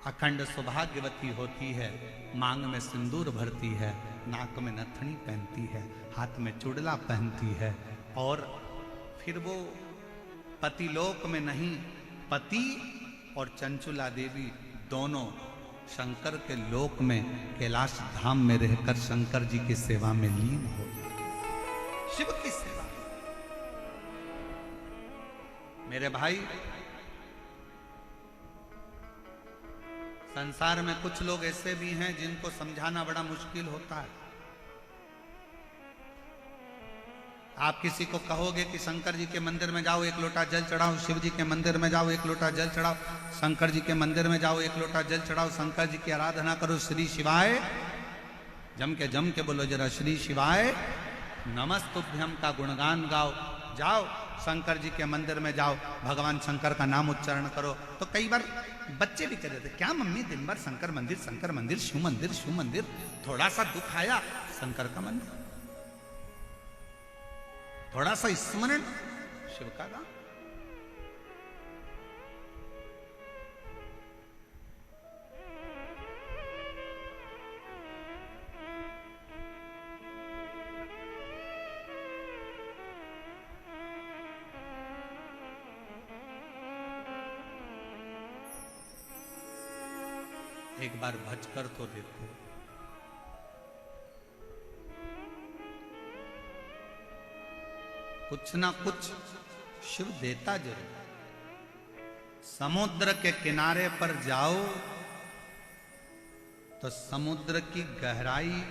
अखंड सौभाग्यवती होती है, मांग में सिंदूर भरती है, नाक में नथनी पहनती है, हाथ में चुड़ला पहनती है, और फिर वो पतिलोक में नहीं, पति और चंचुला देवी दोनों शंकर के लोक में कैलाश धाम में रहकर शंकर जी की सेवा में लीन हो गए, शिव की सेवा। मेरे भाई, संसार में कुछ लोग ऐसे भी हैं जिनको समझाना बड़ा मुश्किल होता है। आप किसी को कहोगे कि शंकर जी के मंदिर में जाओ, एक लोटा जल चढ़ाओ, शिव जी के मंदिर में जाओ, एक लोटा जल चढ़ाओ, शंकर जी के मंदिर में जाओ, एक लोटा जल चढ़ाओ, शंकर जी की आराधना करो, श्री शिवाय जम के बोलो जरा, श्री शिवाय नमस्तुभ्यम का गुणगान गाओ। जाओ शंकर जी के मंदिर में जाओ, भगवान शंकर का नाम उच्चारण करो। तो कई बार बच्चे भी कह रहे थे, क्या मम्मी दिन भर शंकर मंदिर, शंकर मंदिर, शिव मंदिर, शिव मंदिर, थोड़ा सा दुख आया शंकर का मंदिर, थोड़ा सा स्मरण शिव का नाम। एक बार भज कर तो देखो, कुछ ना कुछ शिव देता जरूर। समुद्र के किनारे पर जाओ तो समुद्र की गहराई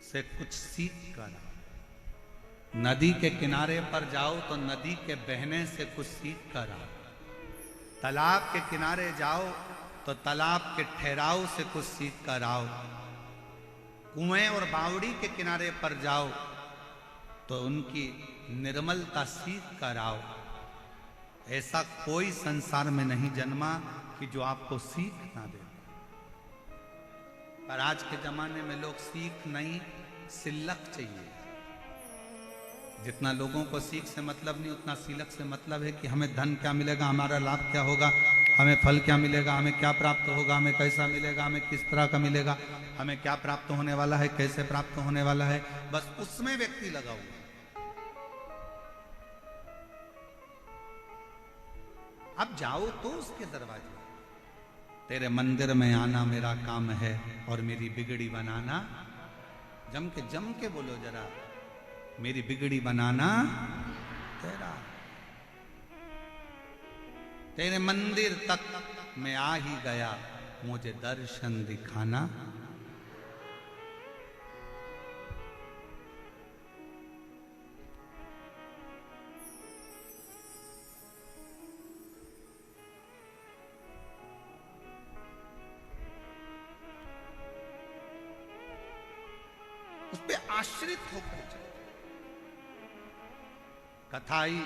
से कुछ सीख कर आओ। नदी के किनारे पर जाओ तो नदी के बहने से कुछ सीख कर आओ। तालाब के किनारे जाओ तो तालाब के ठहराव से कुछ सीख कर आओ। कुएं और बावड़ी के किनारे पर जाओ तो उनकी निर्मलता सीख कर आओ। ऐसा कोई संसार में नहीं जन्मा कि जो आपको सीख ना दे। पर आज के जमाने में लोग सीख नहीं, सिलक चाहिए। जितना लोगों को सीख से मतलब नहीं, उतना सिलक से मतलब है कि हमें धन क्या मिलेगा, हमारा लाभ क्या होगा, हमें फल क्या मिलेगा, हमें क्या प्राप्त होगा, हमें कैसा मिलेगा, हमें किस तरह का मिलेगा, हमें क्या प्राप्त होने वाला है, कैसे प्राप्त होने वाला है, बस उसमें व्यक्ति लगा हुआ। अब जाओ तो उसके दरवाजे, तेरे मंदिर में आना मेरा काम है और मेरी बिगड़ी बनाना। जम के बोलो जरा, मेरी बिगड़ी बनाना तेरा। तेरे मंदिर तक मैं आ ही गया, मुझे दर्शन दिखाना। उस पे आश्रित होकर चलो। कथाई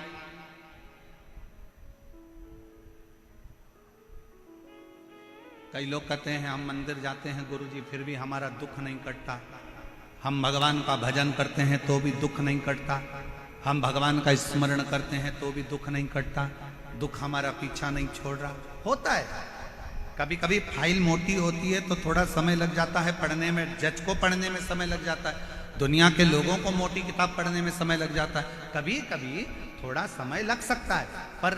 कई लोग कहते हैं हम मंदिर जाते हैं गुरुजी फिर भी हमारा दुख नहीं कटता, हम भगवान का भजन करते हैं तो भी दुख नहीं कटता, हम भगवान का स्मरण करते हैं तो भी दुख नहीं कटता, दुख हमारा पीछा नहीं छोड़ रहा। होता है, कभी कभी फाइल मोटी होती है तो थोड़ा समय लग जाता है पढ़ने में, जज को पढ़ने में समय लग जाता है, दुनिया के लोगों को मोटी किताब पढ़ने में समय लग जाता है, कभी कभी थोड़ा समय लग सकता है। पर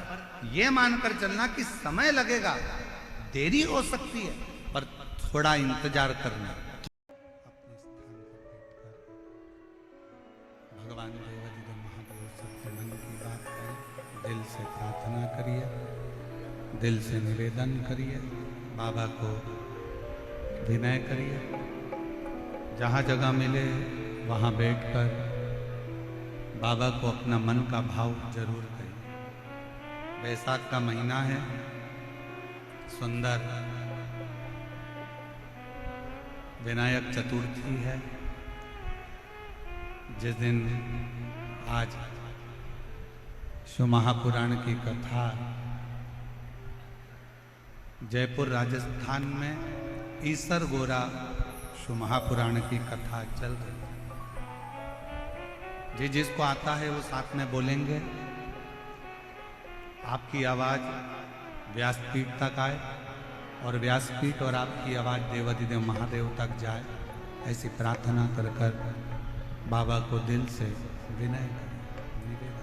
यह मानकर चलना कि समय लगेगा, देरी हो सकती है, पर थोड़ा इंतजार करना। अपने स्थान पर बैठकर भगवान देवाधिदेव महादेव सबसे मन की बात करें, दिल से प्रार्थना करिए, दिल से निवेदन करिए, बाबा को विनय करिए। जहाँ जगह मिले वहाँ बैठकर बाबा को अपना मन का भाव जरूर करिए। बैसाख का महीना है, सुंदर विनायक चतुर्थी है, जिस दिन आज शिव महापुराण की कथा जयपुर राजस्थान में ईसर गोरा शिव महापुराण की कथा चल रही है। जी जिसको आता है वो साथ में बोलेंगे, आपकी आवाज व्यासपीठ तक आए और व्यासपीठ और आपकी आवाज देवाधिदेव महादेव तक जाए, ऐसी प्रार्थना कर कर बाबा को दिल से विनय करें, निवेदन।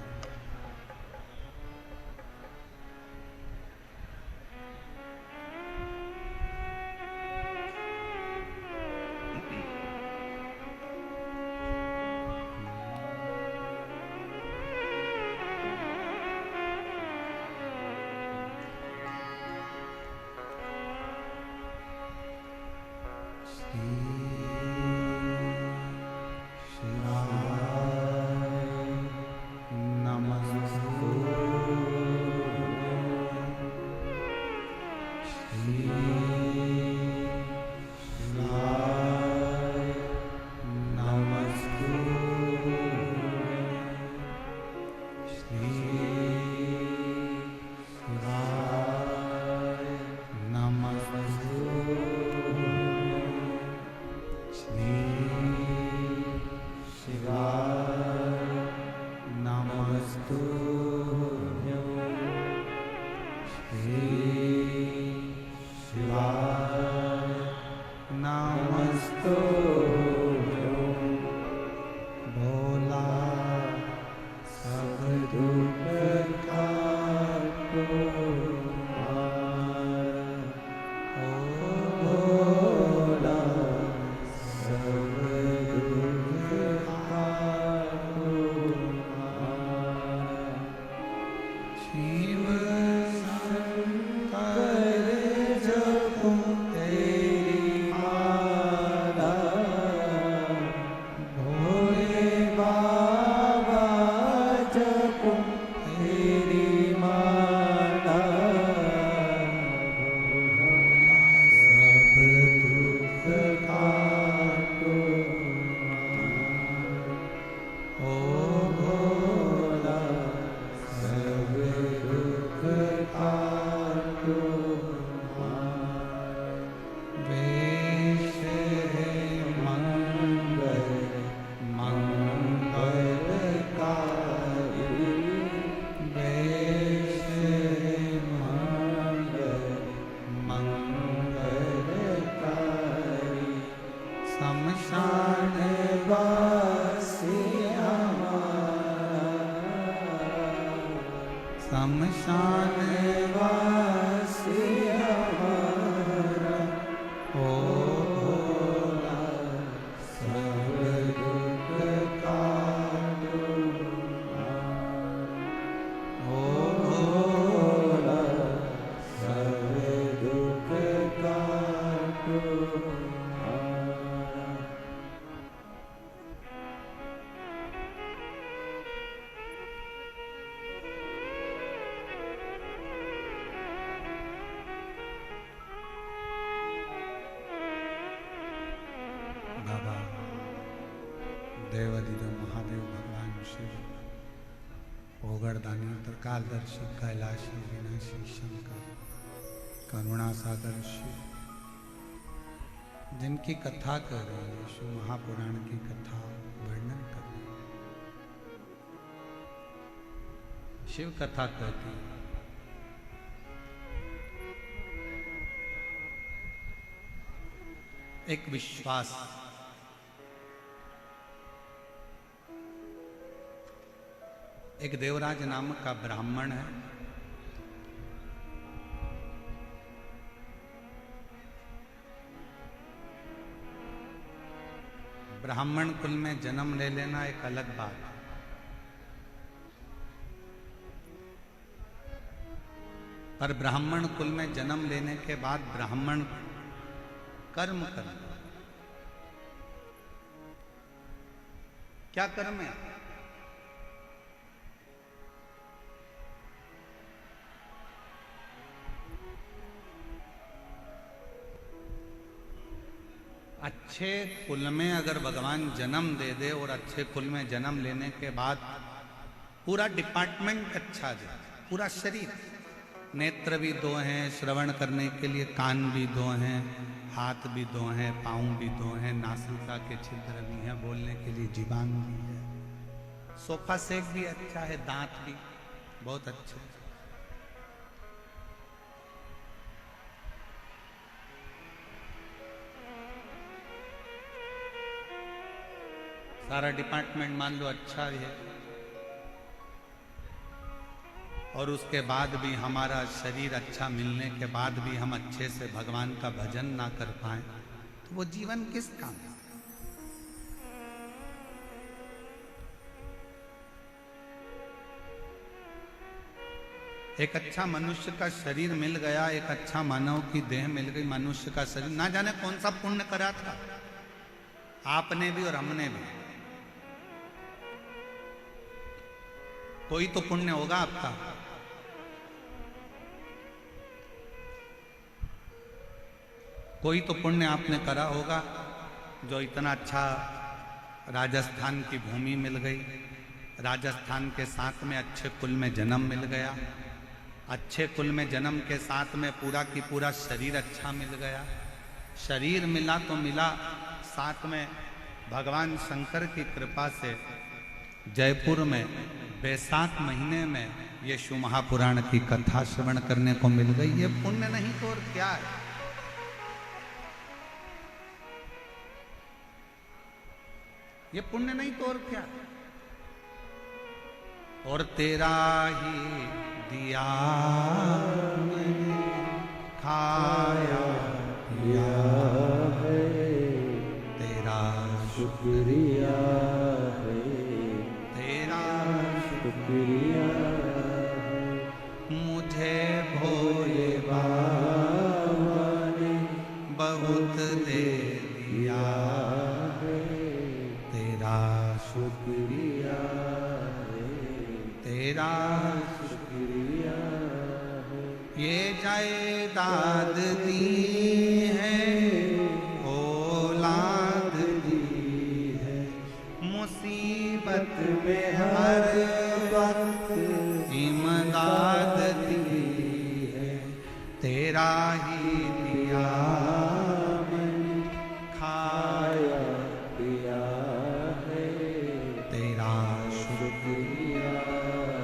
शमशान वासी शमशान वासी हमारा ओ भोला सब दुख काटो ओ भोला सब दुख काटो। बाबा देवादिदेव महादेव भगवान शिव ओगड़दानी त्रिकालदर्शी कैलाशी विनाशी शंकर करुणा सागर शिव जिनकी कथा कर रहे हैं, शिव महापुराण की कथा वर्णन कर रहे हैं। शिव कथा कहती है एक विश्वास, एक देवराज नामक का ब्राह्मण है। ब्राह्मण कुल में जन्म ले लेना एक अलग बात है, पर ब्राह्मण कुल में जन्म लेने के बाद ब्राह्मण कर्म करना। क्या कर्म है? अच्छे कुल में अगर भगवान जन्म दे दे और अच्छे कुल में जन्म लेने के बाद पूरा डिपार्टमेंट अच्छा दे, पूरा शरीर, नेत्र भी दो हैं श्रवण करने के लिए, कान भी दो हैं, हाथ भी दो हैं, पाँव भी दो हैं, नासिका के छिद्र भी हैं, बोलने के लिए जीवान भी है, सोफा सेट भी अच्छा है, दांत भी बहुत अच्छे। सारा डिपार्टमेंट मान लो अच्छा है, और उसके बाद भी हमारा शरीर अच्छा मिलने के बाद भी हम अच्छे से भगवान का भजन ना कर पाए तो वो जीवन किस काम है? एक अच्छा मनुष्य का शरीर मिल गया, एक अच्छा मानव की देह मिल गई, मनुष्य का शरीर, ना जाने कौन सा पुण्य करा था आपने भी और हमने भी। कोई तो पुण्य होगा आपका, कोई तो पुण्य आपने करा होगा, जो इतना अच्छा राजस्थान की भूमि मिल गई, राजस्थान के साथ में अच्छे कुल में जन्म मिल गया, अच्छे कुल में जन्म के साथ में पूरा की पूरा शरीर अच्छा मिल गया। शरीर मिला तो मिला, साथ में भगवान शंकर की कृपा से जयपुर में बैसाख महीने में ये शिव महापुराण की कथा श्रवण करने को मिल गई। ये पुण्य नहीं तो और क्या है? ये पुण्य नहीं तो और क्या? और तेरा ही दिया मैंने खाया पिया है, तेरा शुक्रिया है, तेरा शुक्रिया है, मुझे भोले बाबा ने बहुत दे दिया है, तेरा शुक्रिया है, तेरा शुक्रिया है। ये जायदाद दी है, औलाद दी है, मुसीबत में हर वक्त इमदाद दी है, तेरा ही दिया मैंने खाया पिया है, तेरा शुक्रिया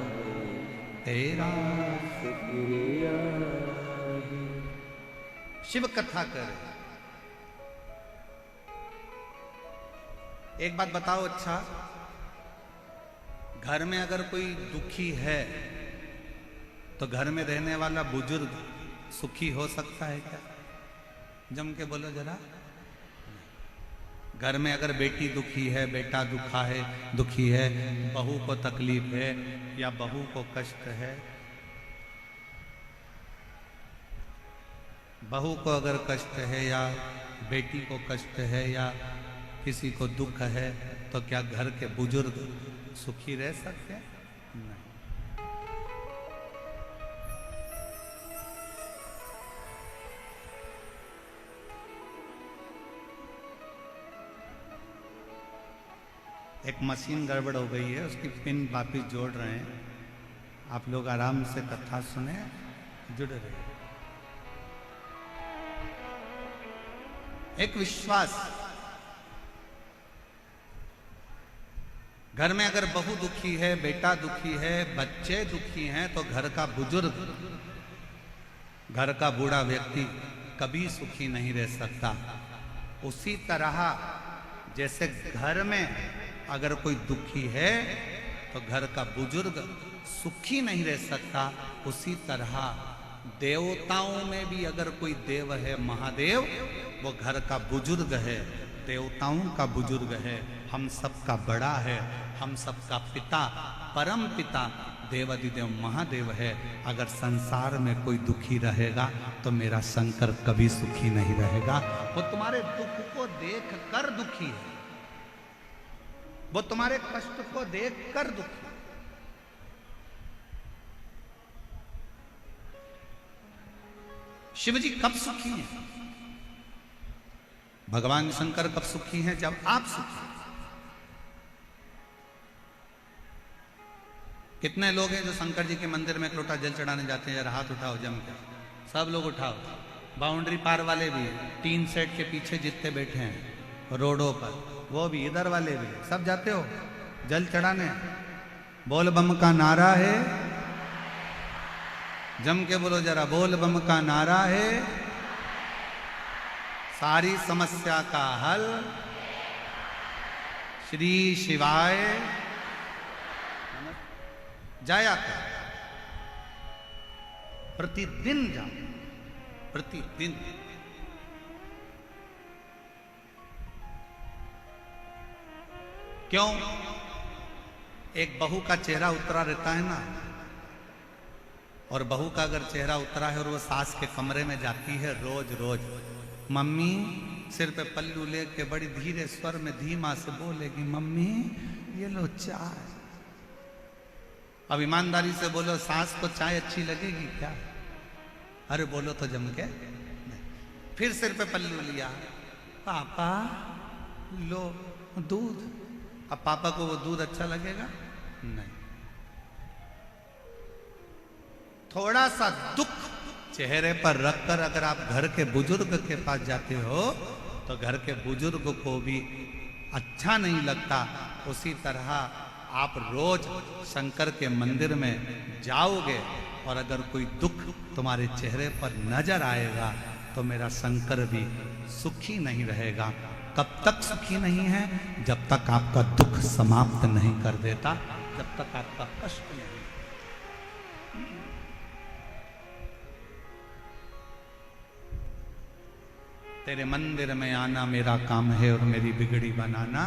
है, तेरा शुक्रिया है। शिव कथा करे एक बात बताओ, अच्छा घर में अगर कोई दुखी है तो घर में रहने वाला बुजुर्ग सुखी हो सकता है क्या? जम के बोलो जरा। घर में अगर बेटी दुखी है, बेटा दुखी है, बहू को तकलीफ है या बहू को कष्ट है, बहू को अगर कष्ट है या बेटी को कष्ट है या किसी को दुख है, तो क्या घर के बुजुर्ग सुखी रह सकते हैं? नहीं। एक मशीन गड़बड़ हो गई है, उसकी पिन वापिस जोड़ रहे हैं। आप लोग आराम से कथा सुने, जुड़ रहे। एक विश्वास, घर में अगर बहू दुखी है, बेटा दुखी है, बच्चे दुखी हैं, तो घर का बुजुर्ग, घर का बूढ़ा व्यक्ति कभी सुखी नहीं रह सकता। उसी तरह जैसे घर में अगर कोई दुखी है तो घर का बुजुर्ग सुखी नहीं रह सकता, उसी तरह देवताओं में भी अगर कोई देव है, महादेव, वो घर का बुजुर्ग है, देवताओं का बुजुर्ग है, हम सबका बड़ा है, हम सबका पिता, परम पिता देवादिदेव महादेव है। अगर संसार में कोई दुखी रहेगा तो मेरा शंकर कभी सुखी नहीं रहेगा। वो तुम्हारे दुख को देख कर दुखी है, वो तुम्हारे कष्ट को देख कर दुखी है। शिव जी कब सुखी हैं? भगवान शंकर कब सुखी हैं? जब आप सुखी हैं। कितने लोग हैं जो शंकर जी के मंदिर में एक लोटा जल चढ़ाने जाते हैं? जरा हाथ उठाओ जम के, सब लोग उठाओ। बाउंड्री पार वाले भी, टीन सेट के पीछे जितने बैठे हैं रोडों पर, वो भी, इधर वाले भी, सब जाते हो जल चढ़ाने। बोल बम का नारा है, जम के बोलो जरा, बोल बम का नारा है, सारी समस्या का हल श्री शिवाय। जाया कर, प्रतिदिन जाओ, प्रतिदिन। क्यों? एक बहू का चेहरा उतरा रहता है ना, और बहू का अगर चेहरा उतरा है और वो सास के कमरे में जाती है रोज रोज, मम्मी सिर पे पल्लू लेके बड़ी धीरे स्वर में धीमा से बोलेगी, मम्मी ये लो चाय। अब ईमानदारी से बोलो, सास को चाय अच्छी लगेगी क्या? अरे बोलो तो जम के। फिर सिर पे पल्लू लिया, पापा लो दूध। अब पापा को वो दूध अच्छा लगेगा? नहीं। थोड़ा सा दुख चेहरे पर रखकर अगर आप घर के बुजुर्ग के पास जाते हो तो घर के बुजुर्ग को भी अच्छा नहीं लगता। उसी तरह आप रोज शंकर के मंदिर में जाओगे और अगर कोई दुख तुम्हारे चेहरे पर नजर आएगा तो मेरा शंकर भी सुखी नहीं रहेगा। कब तक सुखी नहीं है? जब तक आपका दुख समाप्त नहीं कर देता, जब तक आपका कष्ट नहीं। तेरे मंदिर में आना मेरा काम है और मेरी बिगड़ी बनाना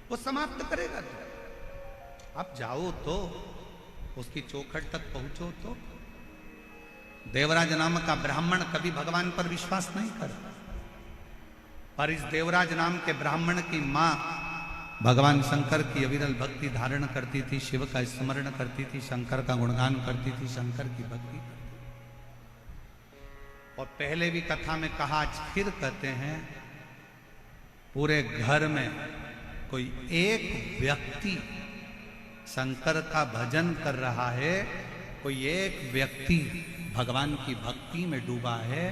वो समाप्त करेगा। तो आप जाओ तो उसकी चौखट तक पहुंचो तो। देवराज नाम का ब्राह्मण कभी भगवान पर विश्वास नहीं कर, पर इस देवराज नाम के ब्राह्मण की मां भगवान शंकर की अविरल भक्ति धारण करती थी, शिव का स्मरण करती थी, शंकर का गुणगान करती थी, शंकर की भक्ति। और पहले भी कथा में कहा, आज फिर कहते हैं, पूरे घर में कोई एक व्यक्ति शंकर का भजन कर रहा है, कोई एक व्यक्ति भगवान की भक्ति में डूबा है,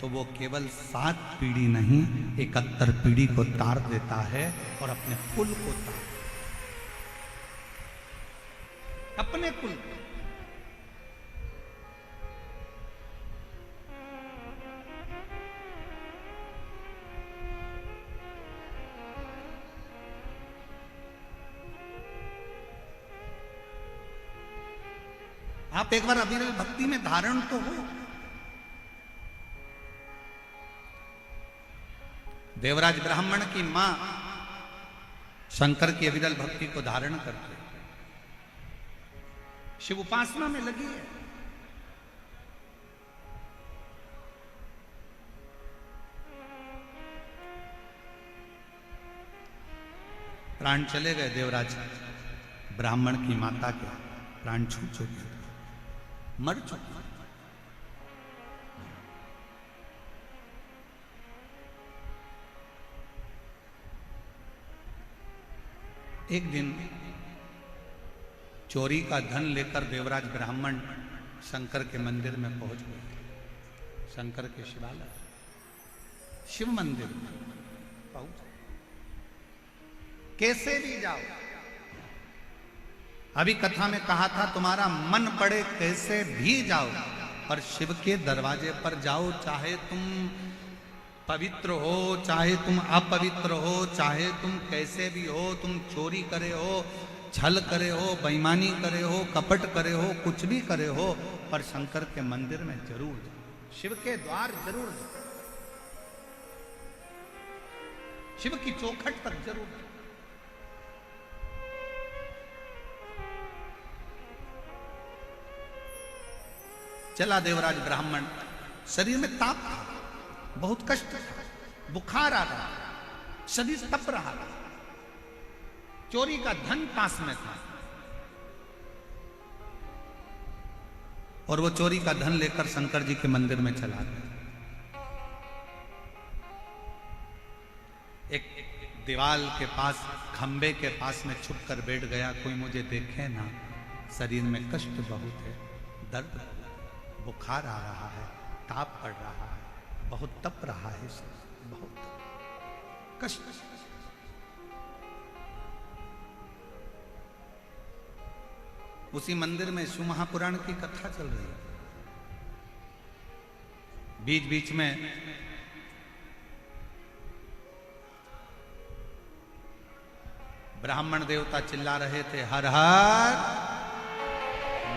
तो वो केवल 7 पीढ़ी नहीं 71 पीढ़ी को तार देता है और अपने कुल को तार, अपने कुल को। आप एक बार अविरल भक्ति में धारण तो हो। देवराज ब्राह्मण की मां शंकर की अविरल भक्ति को धारण करके शिव उपासना में लगी है। प्राण चले गए देवराज ब्राह्मण की माता के, प्राण छूट चुके, मर चुके। एक दिन चोरी का धन लेकर देवराज ब्राह्मण शंकर के मंदिर में पहुंच गए। शंकर के शिवालय शिव मंदिर में पहुंच, कैसे भी जाओ। अभी कथा में कहा था तुम्हारा मन पड़े कैसे भी जाओ, और शिव के दरवाजे पर जाओ, चाहे तुम पवित्र हो, चाहे तुम अपवित्र हो, चाहे तुम कैसे भी हो, तुम चोरी करे हो, छल करे हो, बेईमानी करे हो, कपट करे हो, कुछ भी करे हो, पर शंकर के मंदिर में जरूर जाओ, शिव के द्वार जरूर जाओ, शिव की चौखट तक जरूर जाओ। चला देवराज ब्राह्मण, शरीर में ताप था, बहुत कष्ट था, बुखार आ रहा, शरीर तप रहा था, चोरी का धन पास में था, और वो चोरी का धन लेकर शंकर जी के मंदिर में चला गया। एक दीवाल के पास, खंबे के पास में छुप कर बैठ गया, कोई मुझे देखे ना, शरीर में कष्ट बहुत है, दर्द, बुखार आ रहा है, ताप पड़ रहा है, बहुत तप रहा है, बहुत कष्ट। उसी मंदिर में शिव महापुराण की कथा चल रही है। बीच बीच में ब्राह्मण देवता चिल्ला रहे थे, हर हर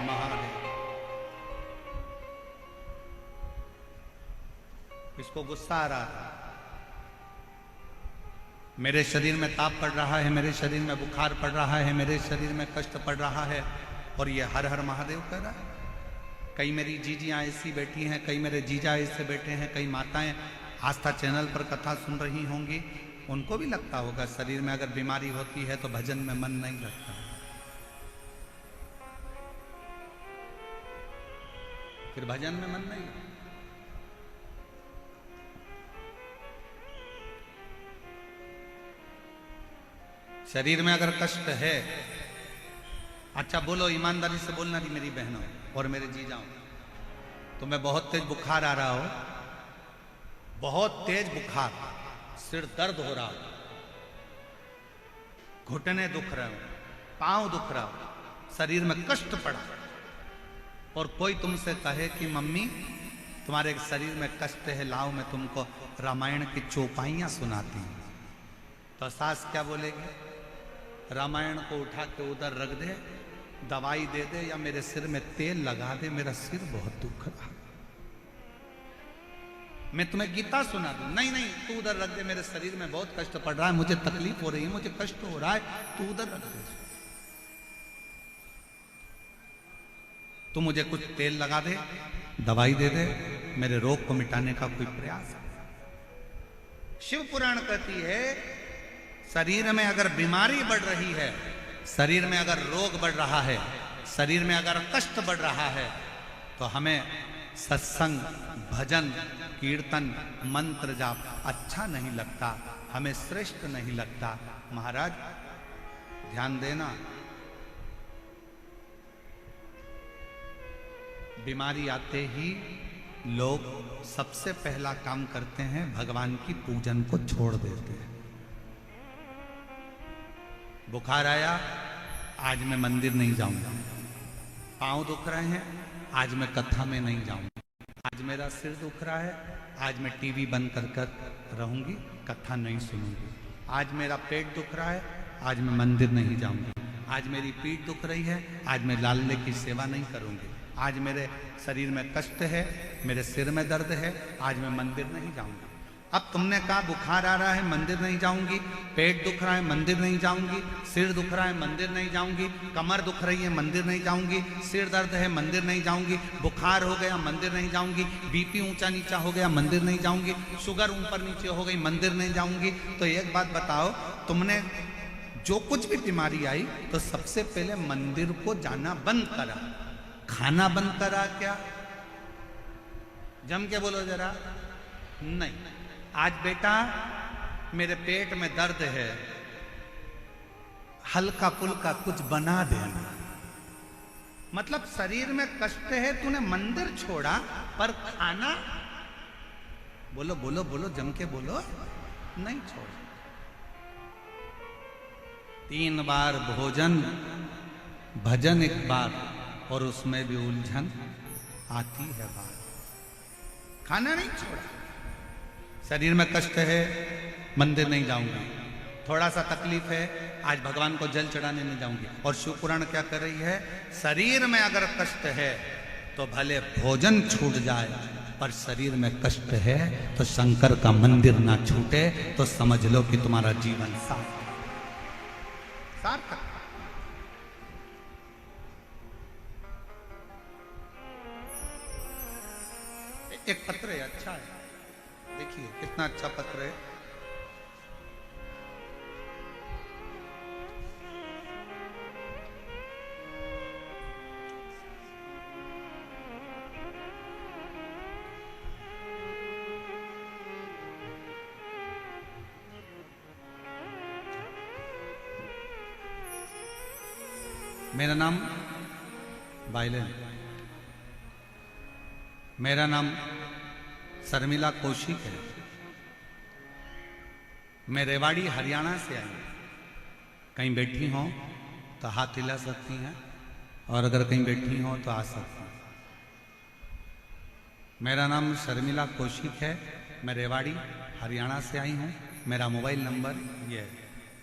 महादेव। इसको गुस्सा आ रहा था, मेरे शरीर में ताप पड़ रहा है, मेरे शरीर में बुखार पड़ रहा है, मेरे शरीर में कष्ट पड़ रहा है, और ये हर हर महादेव कह रहा है। कई मेरी जीजियां ऐसी बैठी हैं, कई मेरे जीजा ऐसे बैठे हैं, कई माताएं आस्था चैनल पर कथा सुन रही होंगी, उनको भी लगता होगा शरीर में अगर बीमारी होती है तो भजन में मन नहीं लगता, फिर भजन में मन नहीं लगता। शरीर में अगर कष्ट है, अच्छा बोलो, ईमानदारी से बोलना रही मेरी बहनों और मेरे जीजाओं, तुम्हें बहुत तेज बुखार आ रहा हो, बहुत तेज बुखार, सिर दर्द हो रहा हो, घुटने दुख रहे हो, पांव दुख रहा हो, शरीर में कष्ट पड़ा, और कोई तुमसे कहे कि मम्मी तुम्हारे शरीर में कष्ट है, लाओ मैं तुमको रामायण की चौपाइयां सुनाती हूं, तो सास क्या बोलेगी? रामायण को उठा के उधर रख दे, दवाई दे दे, या मेरे सिर में तेल लगा दे, मेरा सिर बहुत दुख रहा, मैं तुम्हें गीता सुना दूं। नहीं नहीं, तू उधर रख दे, मेरे शरीर में बहुत कष्ट पड़ रहा है, मुझे तकलीफ हो रही है, मुझे कष्ट हो रहा है, तू उधर रख दे, तू मुझे कुछ तेल लगा दे, दवाई दे दे, मेरे रोग को मिटाने का कोई प्रयास। शिव पुराण कहती है, शरीर में अगर बीमारी बढ़ रही है, शरीर में अगर रोग बढ़ रहा है, शरीर में अगर कष्ट बढ़ रहा है, तो हमें सत्संग, भजन, कीर्तन, मंत्र जाप अच्छा नहीं लगता, हमें श्रेष्ठ नहीं लगता। महाराज ध्यान देना, बीमारी आते ही लोग सबसे पहला काम करते हैं, भगवान की पूजन को छोड़ देते हैं। बुखार आया, आज मैं मंदिर नहीं जाऊंगा, पांव दुख रहे हैं, आज मैं कथा में नहीं जाऊंगी, आज मेरा सिर दुख रहा है, आज मैं टीवी बंद कर कर रहूंगी, कथा नहीं सुनूंगी, आज मेरा पेट दुख रहा है, आज मैं मंदिर नहीं जाऊंगी, आज मेरी पीठ दुख रही है, आज मैं लाले की सेवा नहीं करूंगी, आज मेरे शरीर में कष्ट है, मेरे सिर में दर्द है, आज मैं मंदिर नहीं जाऊंगा। अब तुमने कहा बुखार आ रहा है, मंदिर नहीं जाऊंगी, पेट दुख रहा है, मंदिर नहीं जाऊंगी, सिर दुख रहा है, मंदिर नहीं जाऊंगी, कमर दुख रही है, मंदिर नहीं जाऊंगी, सिर दर्द है, मंदिर नहीं जाऊंगी, बुखार हो गया, मंदिर नहीं जाऊंगी, बीपी ऊंचा नीचा हो गया, मंदिर नहीं जाऊंगी, शुगर ऊपर नीचे हो गई, मंदिर नहीं जाऊंगी। तो एक बात बताओ, तुमने जो कुछ भी बीमारी आई तो सबसे पहले मंदिर को जाना बंद करा, खाना बंद करा क्या? जम के बोलो जरा। नहीं। आज बेटा मेरे पेट में दर्द है, हल्का फुल्का कुछ बना देना। मतलब शरीर में कष्ट है, तूने मंदिर छोड़ा पर खाना, बोलो बोलो बोलो, जम के बोलो, नहीं छोड़ा। 3 बार भोजन, भजन 1 बार, और उसमें भी उलझन आती है बात। खाना नहीं छोड़ा, शरीर में कष्ट है, मंदिर नहीं जाऊंगी, थोड़ा सा तकलीफ है, आज भगवान को जल चढ़ाने नहीं जाऊंगी। और शिव पुराण क्या कर रही है, शरीर में अगर कष्ट है तो भले भोजन छूट जाए, पर शरीर में कष्ट है तो शंकर का मंदिर ना छूटे, तो समझ लो कि तुम्हारा जीवन सार्थक। एक पत्र है, अच्छा है, देखिए कितना अच्छा पत्र है। मेरा नाम बाइलेन, मेरा नाम शर्मिला कौशिक है। मैं रेवाड़ी हरियाणा से आई हूँ। कहीं बैठी हो तो हाथ हिला सकती हैं, और अगर कहीं बैठी हो तो आ सकती हैं। मेरा नाम शर्मिला कौशिक है, मैं रेवाड़ी हरियाणा से आई हूँ। मेरा मोबाइल नंबर ये है,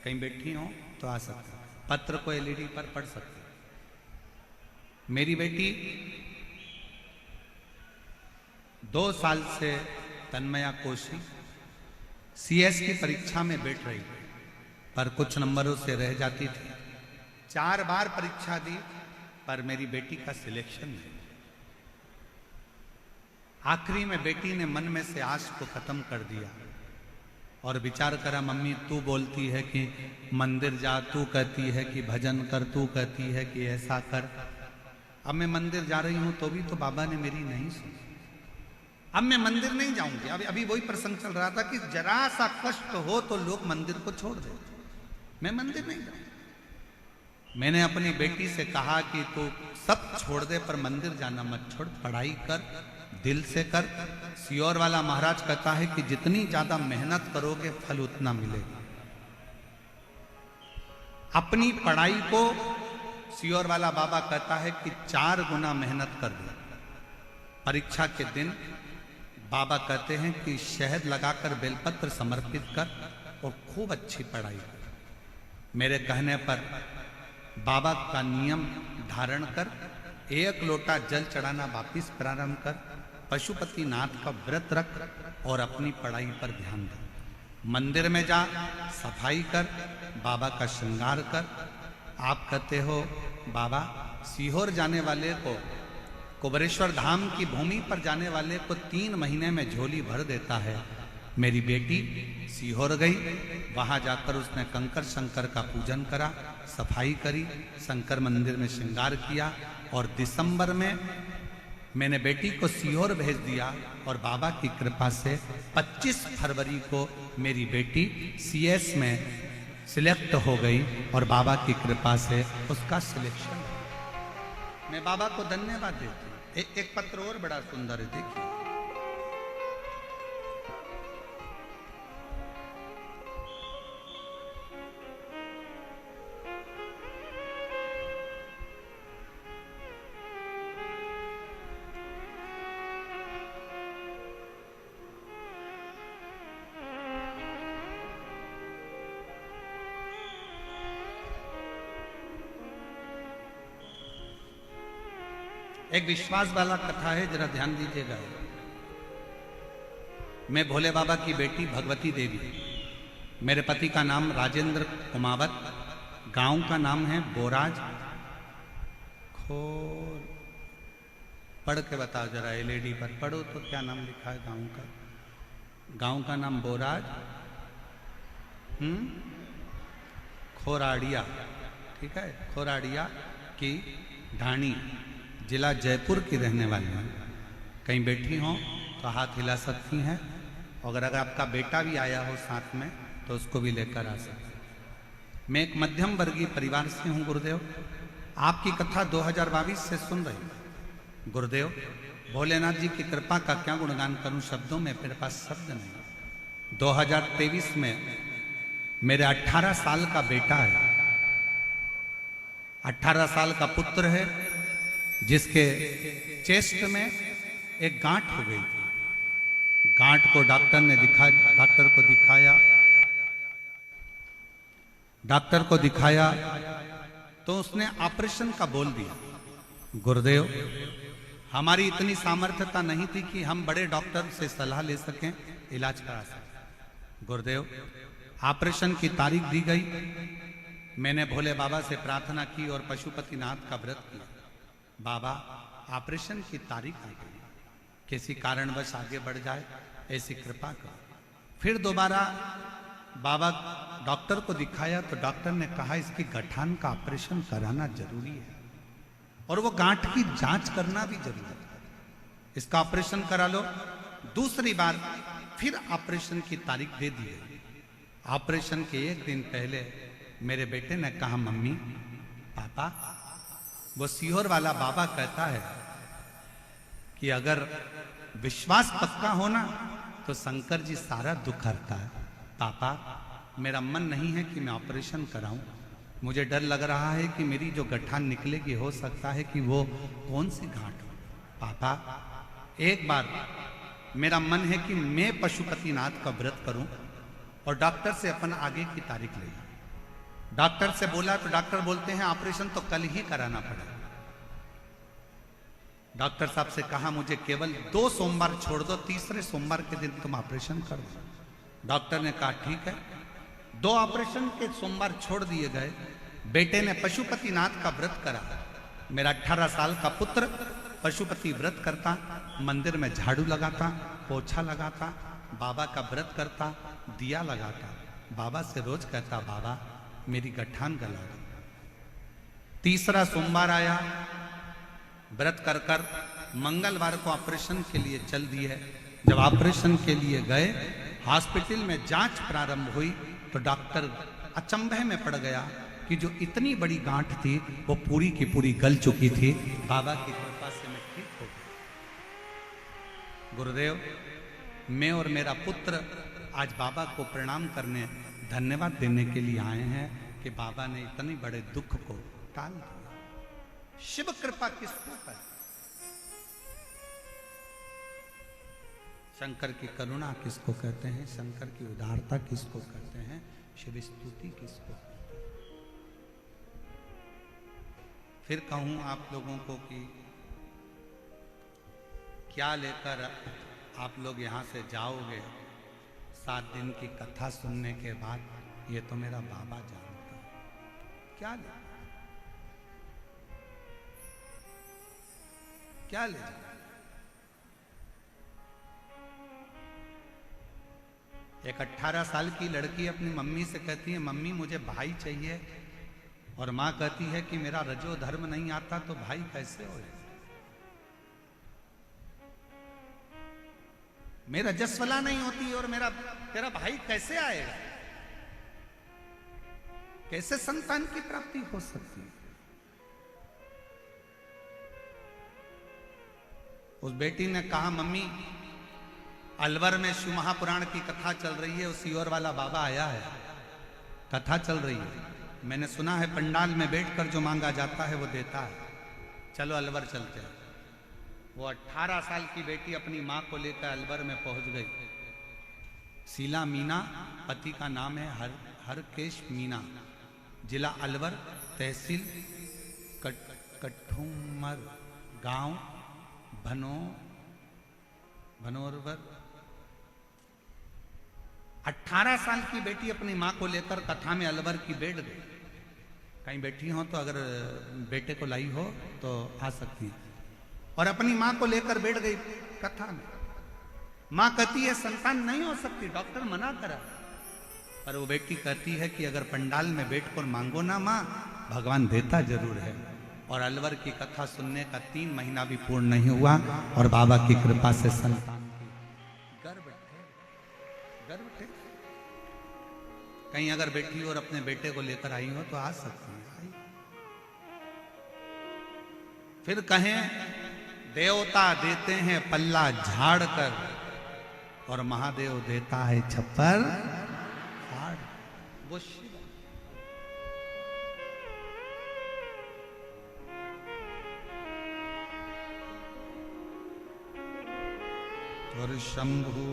कहीं बैठी हो तो आ सकते हैं। पत्र को एलईडी पर पढ़ सकते हैं। मेरी बेटी 2 साल से तन्मया कौशिक सीएस की परीक्षा में बैठ रही, पर कुछ नंबरों से रह जाती थी। 4 बार परीक्षा दी, पर मेरी बेटी का सिलेक्शन नहीं। आखिरी में बेटी ने मन में से आश को खत्म कर दिया और विचार करा, मम्मी तू बोलती है कि मंदिर जा, तू कहती है कि भजन कर, तू कहती है कि ऐसा कर। अब मैं मंदिर जा रही हूं तो भी तो बाबा ने मेरी नहीं सुनी। अब मैं मंदिर नहीं जाऊंगी। अभी वही प्रसंग चल रहा था कि जरा सा कष्ट हो तो लोग मंदिर को छोड़ दे। मैं मंदिर नहीं जाऊंगी। मैंने अपनी बेटी से कहा कि तू सब छोड़ दे, पर मंदिर जाना मत छोड़, पढ़ाई कर, दिल से कर। सियोर वाला महाराज कहता है कि जितनी ज्यादा मेहनत करोगे फल उतना मिलेगा। अपनी पढ़ाई को सियोर वाला बाबा कहता है कि 4 गुना मेहनत कर दो। परीक्षा के दिन बाबा कहते हैं कि शहद लगाकर बेलपत्र समर्पित कर और खूब अच्छी पढ़ाई कर। मेरे कहने पर बाबा का नियम धारण कर, 1 लोटा जल चढ़ाना वापिस प्रारंभ कर, पशुपति नाथ का व्रत रख और अपनी पढ़ाई पर ध्यान दे। मंदिर में जा, सफाई कर, बाबा का श्रृंगार कर। आप कहते हो बाबा सीहोर जाने वाले को, कुबरेश्वर धाम की भूमि पर जाने वाले को 3 महीने में झोली भर देता है। मेरी बेटी सीहोर गई, वहां जाकर उसने कंकर शंकर का पूजन करा, सफाई करी, शंकर मंदिर में श्रृंगार किया, और दिसंबर में मैंने बेटी को सीहोर भेज दिया। और बाबा की कृपा से 25 फरवरी को मेरी बेटी सीएस में सिलेक्ट हो गई, और बाबा की कृपा से उसका सिलेक्शन। मैं बाबा को धन्यवाद देती हूँ। एक पत्र और बड़ा सुंदर है, देखिए। एक विश्वास वाला कथा है, जरा ध्यान दीजिएगा। मैं भोले बाबा की बेटी भगवती देवी, मेरे पति का नाम राजेंद्र कुमावत, गांव का नाम है बोराज खोर। पढ़ के बताओ जरा, एलईडी पर पढ़ो तो क्या नाम लिखा है गांव का? गांव का नाम बोराज खोराड़िया, ठीक है, खोराड़िया की ढाणी, जिला जयपुर की रहने वाली हैं। कहीं बैठी हो तो हाथ हिला सकती हैं, और अगर आपका बेटा भी आया हो साथ में तो उसको भी लेकर आ सकते हैं। मैं एक मध्यम वर्गीय परिवार से हूँ गुरुदेव, आपकी कथा 2022 से सुन रही हूँ। गुरुदेव, भोलेनाथ जी की कृपा का क्या गुणगान करूं, शब्दों में मेरे पास शब्द नहीं। 2023 में मेरे 18 साल का बेटा है, 18 साल का पुत्र है, जिसके चेस्ट में एक गांठ हो गई थी। गांठ को डॉक्टर को दिखाया तो उसने ऑपरेशन का बोल दिया। गुरुदेव, हमारी इतनी सामर्थ्यता नहीं थी कि हम बड़े डॉक्टर से सलाह ले सकें, इलाज करा सकें। गुरुदेव, ऑपरेशन की तारीख दी गई, मैंने भोले बाबा से प्रार्थना की और पशुपतिनाथ का व्रत किया। बाबा, ऑपरेशन की तारीख आ गई, किसी कारणवश आगे बढ़ जाए ऐसी कृपा करो। फिर दोबारा बाबा डॉक्टर को दिखाया तो डॉक्टर ने कहा इसकी गठान का ऑपरेशन कराना जरूरी है और वो गांठ की जांच करना भी जरूरी है, इसका ऑपरेशन करा लो। दूसरी बार फिर ऑपरेशन की तारीख दे दी गई। ऑपरेशन के एक दिन पहले मेरे बेटे ने कहा, मम्मी पापा, वो सीहोर वाला बाबा कहता है कि अगर विश्वास पक्का होना तो शंकर जी सारा दुख हरता है। पापा, मेरा मन नहीं है कि मैं ऑपरेशन कराऊं, मुझे डर लग रहा है कि मेरी जो गठान निकलेगी हो सकता है कि वो कौन सी गांठ हो। पापा, एक बार मेरा मन है कि मैं पशुपतिनाथ का व्रत करूं और डॉक्टर से अपन आगे की तारीख ले। डॉक्टर से बोला तो डॉक्टर बोलते हैं ऑपरेशन तो कल ही कराना पड़ेगा। डॉक्टर साहब से कहा मुझे केवल 2 सोमवार छोड़ दो, तीसरे सोमवार के दिन तुम ऑपरेशन कर दो। डॉक्टर ने कहा ठीक है। 2 ऑपरेशन के सोमवार छोड़ दिए गए। बेटे ने पशुपतिनाथ का व्रत करा। मेरा 18 साल का पुत्र पशुपति व्रत करता, मंदिर में झाड़ू लगाता, पोछा लगाता, बाबा का व्रत करता, दिया लगाता, बाबा से रोज कहता बाबा मेरी गठान गला दो। तीसरा सोमवार आया, व्रत कर कर मंगलवार को ऑपरेशन के लिए चल दिए। जब ऑपरेशन के लिए गए, हॉस्पिटल में जांच प्रारंभ हुई तो डॉक्टर अचंभे में पड़ गया कि जो इतनी बड़ी गांठ थी वो पूरी की पूरी गल चुकी थी। बाबा की कृपा से मैं ठीक हो गया। गुरुदेव, मैं और मेरा पुत्र आज बाबा को प्रणाम करने, धन्यवाद देने के लिए आए हैं कि बाबा ने इतने बड़े दुख को टाल दिया। शिव कृपा किसको है? शंकर की करुणा किसको कहते हैं? शंकर की उदारता किसको कहते हैं? शिव स्तुति किसको कहते हैं? फिर कहूं आप लोगों को कि क्या लेकर आप लोग यहां से जाओगे 7 दिन की कथा सुनने के बाद? ये तो मेरा बाबा जानता है। क्या ले, क्या ले जाए? एक 18 साल की लड़की अपनी मम्मी से कहती है मम्मी मुझे भाई चाहिए, और मां कहती है कि मेरा रजो धर्म नहीं आता तो भाई कैसे हो? मेरा जसवला नहीं होती और तेरा भाई कैसे आएगा? कैसे संतान की प्राप्ति हो सकती है? उस बेटी ने कहा मम्मी अलवर में शिव महापुराण की कथा चल रही है, उस सीहोर वाला बाबा आया है, कथा चल रही है, मैंने सुना है पंडाल में बैठकर जो मांगा जाता है वो देता है, चलो अलवर चलते हैं। वो 18 साल की बेटी अपनी माँ को लेकर अलवर में पहुंच गई। शीला मीना, पति का नाम है हरकेश मीना, जिला अलवर, तहसील कठुमर, गांव भनोरवर 18 साल की बेटी अपनी मां को लेकर कथा में अलवर की बैठ गई। कहीं बैठी हो तो अगर बेटे को लाई हो तो आ सकती है। और अपनी मां को लेकर बैठ गई कथा में। मां कहती है संतान नहीं हो सकती, डॉक्टर मना करा। पर वो बेटी कहती है कि अगर पंडाल में बैठकर मांगो ना मां, भगवान देता जरूर है। और अलवर की कथा सुनने का 3 महीना भी पूर्ण नहीं हुआ और बाबा की कृपा से संतान की गर्भ थे। कहीं अगर बेटी और अपने बेटे को लेकर आई हो तो आ सकती है। फिर कहें देवता देते हैं पल्ला झाड़ कर और महादेव देता है छप्पर फाड़। वो शिव और शंभु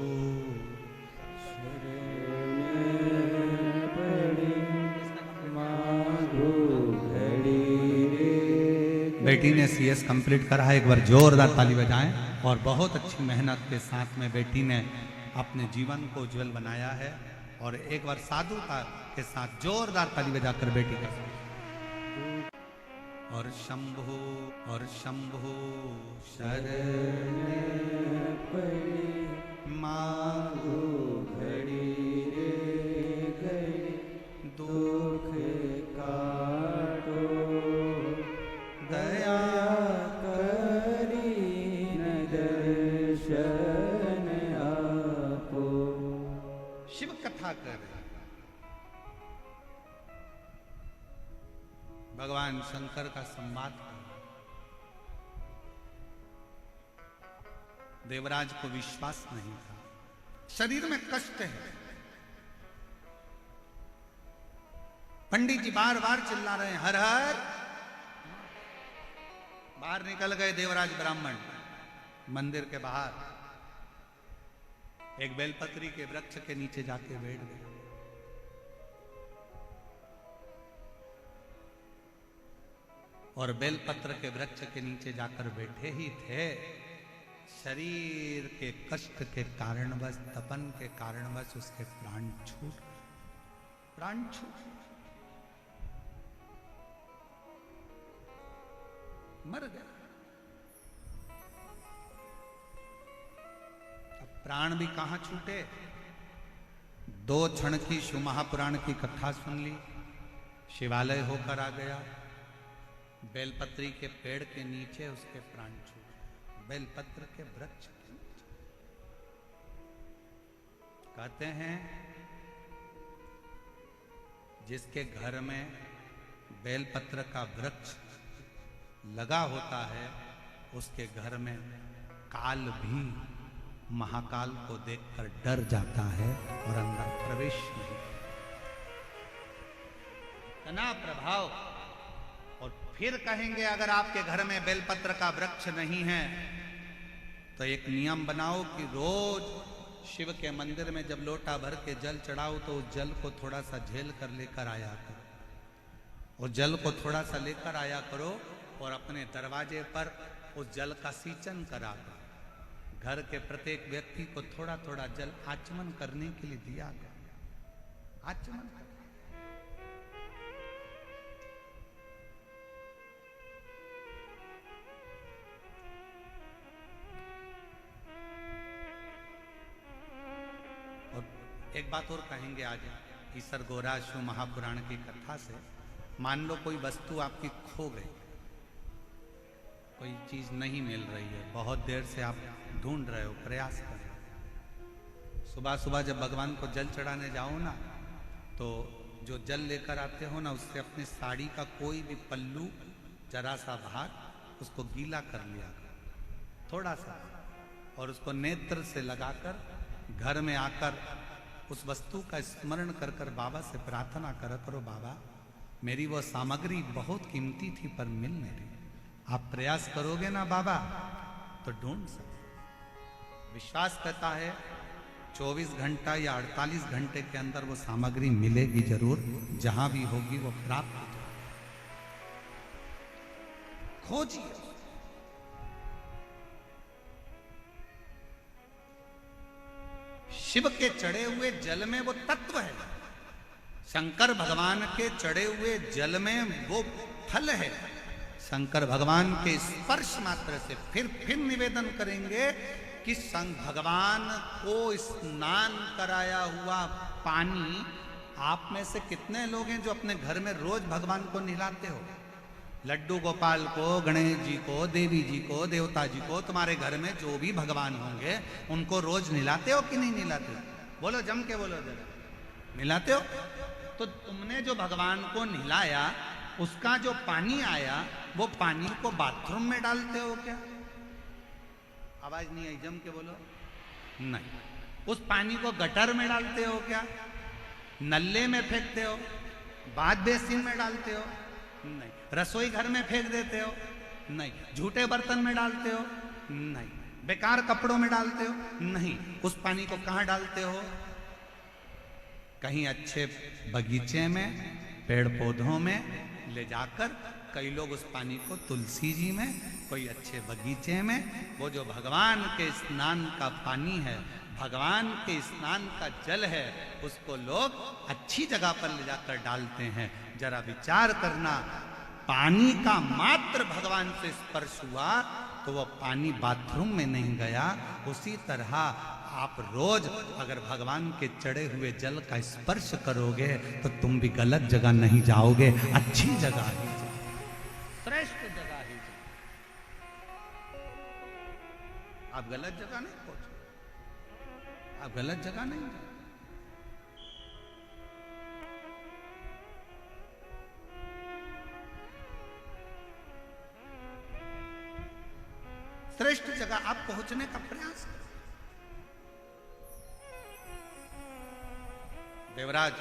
बेटी ने CS कंप्लीट करा है। एक बार जोरदार ताली बजाएं। और बहुत अच्छी मेहनत के साथ में बेटी ने अपने जीवन को उज्जवल बनाया है। और एक बार साधुता के साथ जोरदार ताली बजाकर बेटी का और शंभु शरण मांगो घड़ी रे घड़ी दुख काटो दया करी न दर्शन आपो। शिव कथा कर भगवान शंकर का संवाद कर। देवराज को विश्वास नहीं था। शरीर में कष्ट है। पंडित जी बार बार चिल्ला रहे हैं हर हर। बाहर निकल गए देवराज ब्राह्मण मंदिर के बाहर। एक बेलपत्री के वृक्ष के नीचे जाके बैठ गए। और बेलपत्र के वृक्ष के नीचे जाकर बैठे ही थे। शरीर के कष्ट के कारणवश, तपन के कारणवश उसके प्राण छूट मर गए। अब प्राण भी कहां छूटे। 2 क्षण की शिव महापुराण की कथा सुन ली। शिवालय होकर आ गया। बेलपत्री के पेड़ के नीचे उसके प्राण छूटे। बेलपत्र के वृक्ष के नीचे। कहते हैं जिसके घर में बेलपत्र का वृक्ष लगा होता है उसके घर में काल भी महाकाल को देखकर डर जाता है और अंदर प्रवेश नहीं। इतना प्रभाव। और फिर कहेंगे अगर आपके घर में बेलपत्र का वृक्ष नहीं है तो एक नियम बनाओ कि रोज शिव के मंदिर में जब लोटा भर के जल चढ़ाओ तो उस जल को थोड़ा सा झेल कर लेकर आया करो। उस जल को थोड़ा सा लेकर आया करो और अपने दरवाजे पर उस जल का सींचन करा करो। घर के प्रत्येक व्यक्ति को थोड़ा थोड़ा जल आचमन करने के लिए दिया गया। आचमन कर। और एक बात और कहेंगे आज ईसर गोरा शिव महापुराण की कथा से। मान लो कोई वस्तु आपकी खो गई, कोई चीज नहीं मिल रही है, बहुत देर से आप ढूंढ रहे हो, प्रयास कर रहे हो। सुबह सुबह जब भगवान को जल चढ़ाने जाओ ना तो जो जल लेकर आते हो ना उससे अपनी साड़ी का कोई भी पल्लू जरा सा भाग उसको गीला कर लिया करो थोड़ा सा, और उसको नेत्र से लगाकर घर में आकर उस वस्तु का स्मरण कर कर बाबा से प्रार्थना कर करो, बाबा मेरी वो सामग्री बहुत कीमती थी पर मिल नहीं रही। आप प्रयास करोगे ना बाबा तो ढूंढ सकते। विश्वास करता है 24 घंटा या 48 घंटे के अंदर वो सामग्री मिलेगी जरूर, जहां भी होगी वो प्राप्त होगी। खोजिए, शिव के चढ़े हुए जल में वो तत्व है, शंकर भगवान के चढ़े हुए जल में वो फल है। शंकर भगवान के स्पर्श मात्र से फिर निवेदन करेंगे कि भगवान को स्नान कराया हुआ पानी, आप में से कितने लोग हैं जो अपने घर में रोज भगवान को नहलाते हो? लड्डू गोपाल को, गणेश जी को, देवी जी को, देवता जी को, तुम्हारे घर में जो भी भगवान होंगे उनको रोज नहलाते हो कि नहीं नहलाते हो? बोलो, जम के बोलो जरा, नहलाते हो? तो तुमने जो भगवान को नहलाया, उसका जो पानी आया, वो पानी को बाथरूम में डालते हो क्या? आवाज नहीं आई, जम के बोलो। नहीं। उस पानी को गटर में डालते हो क्या? नल्ले में फेंकते हो? बाथ बेसिन में डालते हो? नहीं। रसोई घर में फेंक देते हो? नहीं। झूठे बर्तन में डालते हो? नहीं। बेकार कपड़ों में डालते हो? नहीं। उस पानी को कहां डालते हो? कहीं अच्छे बगीचे में, पेड़ पौधों में ले जाकर, कई लोग उस पानी को तुलसी जी में, कोई अच्छे बगीचे में, वो जो भगवान के स्नान का पानी है, भगवान के स्नान का जल है, उसको लोग अच्छी जगह पर ले जाकर डालते हैं। जरा विचार करना, पानी का मात्र भगवान से स्पर्श हुआ तो वो पानी बाथरूम में नहीं गया। उसी तरह आप रोज अगर भगवान के चढ़े हुए जल का स्पर्श करोगे तो तुम भी गलत जगह नहीं जाओगे, अच्छी जगह ही जाओगे, श्रेष्ठ जगह ही जाओगे। आप गलत जगह नहीं पहुंचो, आप गलत जगह नहीं जाओ। श्रेष्ठ जगह आप पहुंचने का प्रयास करो। देवराज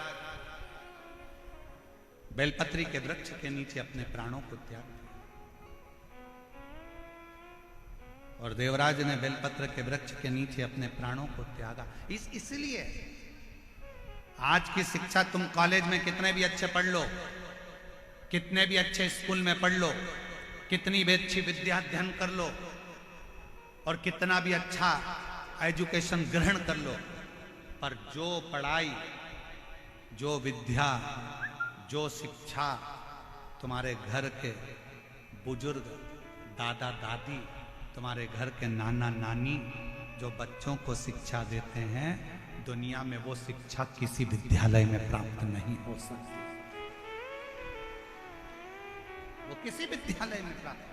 बेलपत्री के वृक्ष के नीचे अपने प्राणों को त्याग दिया, और देवराज ने बेलपत्र के वृक्ष के नीचे अपने प्राणों को त्यागा। इसलिए आज की शिक्षा, तुम कॉलेज में कितने भी अच्छे पढ़ लो, कितने भी अच्छे स्कूल में पढ़ लो, कितनी भी अच्छी विद्या अध्ययन कर लो, और कितना भी अच्छा एजुकेशन ग्रहण कर लो, पर जो पढ़ाई, जो विद्या, जो शिक्षा तुम्हारे घर के बुजुर्ग, दादा दादी, तुम्हारे घर के नाना नानी जो बच्चों को शिक्षा देते हैं, दुनिया में वो शिक्षा किसी विद्यालय में प्राप्त नहीं हो सकती। वो किसी विद्यालय में प्राप्त,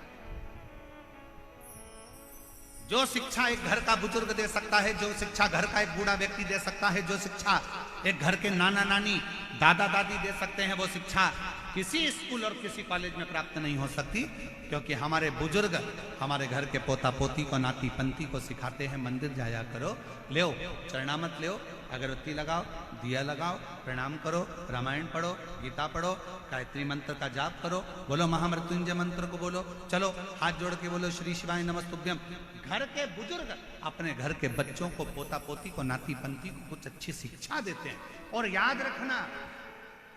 जो शिक्षा एक घर का बुजुर्ग दे सकता है, जो शिक्षा घर का एक बूढ़ा व्यक्ति दे सकता है, जो शिक्षा एक घर के नाना नानी, दादा दादी दे सकते हैं, वो शिक्षा किसी स्कूल और किसी कॉलेज में प्राप्त नहीं हो सकती। क्योंकि हमारे बुजुर्ग हमारे घर के पोता पोती को, नाती पंती को सिखाते हैं, मंदिर जाया करो, ले चरणामत ले, अगरबत्ती लगाओ, दिया लगाओ, प्रणाम करो, रामायण पढ़ो, गीता पढ़ो, गायत्री मंत्र का जाप करो, बोलो महामृत्युंजय मंत्र को बोलो, चलो हाथ जोड़ के बोलो श्री शिवाय नमस्तुभ्यम। घर के बुजुर्ग अपने घर के बच्चों को, पोता पोती को, नाती पंती को कुछ अच्छी शिक्षा देते हैं। और याद रखना,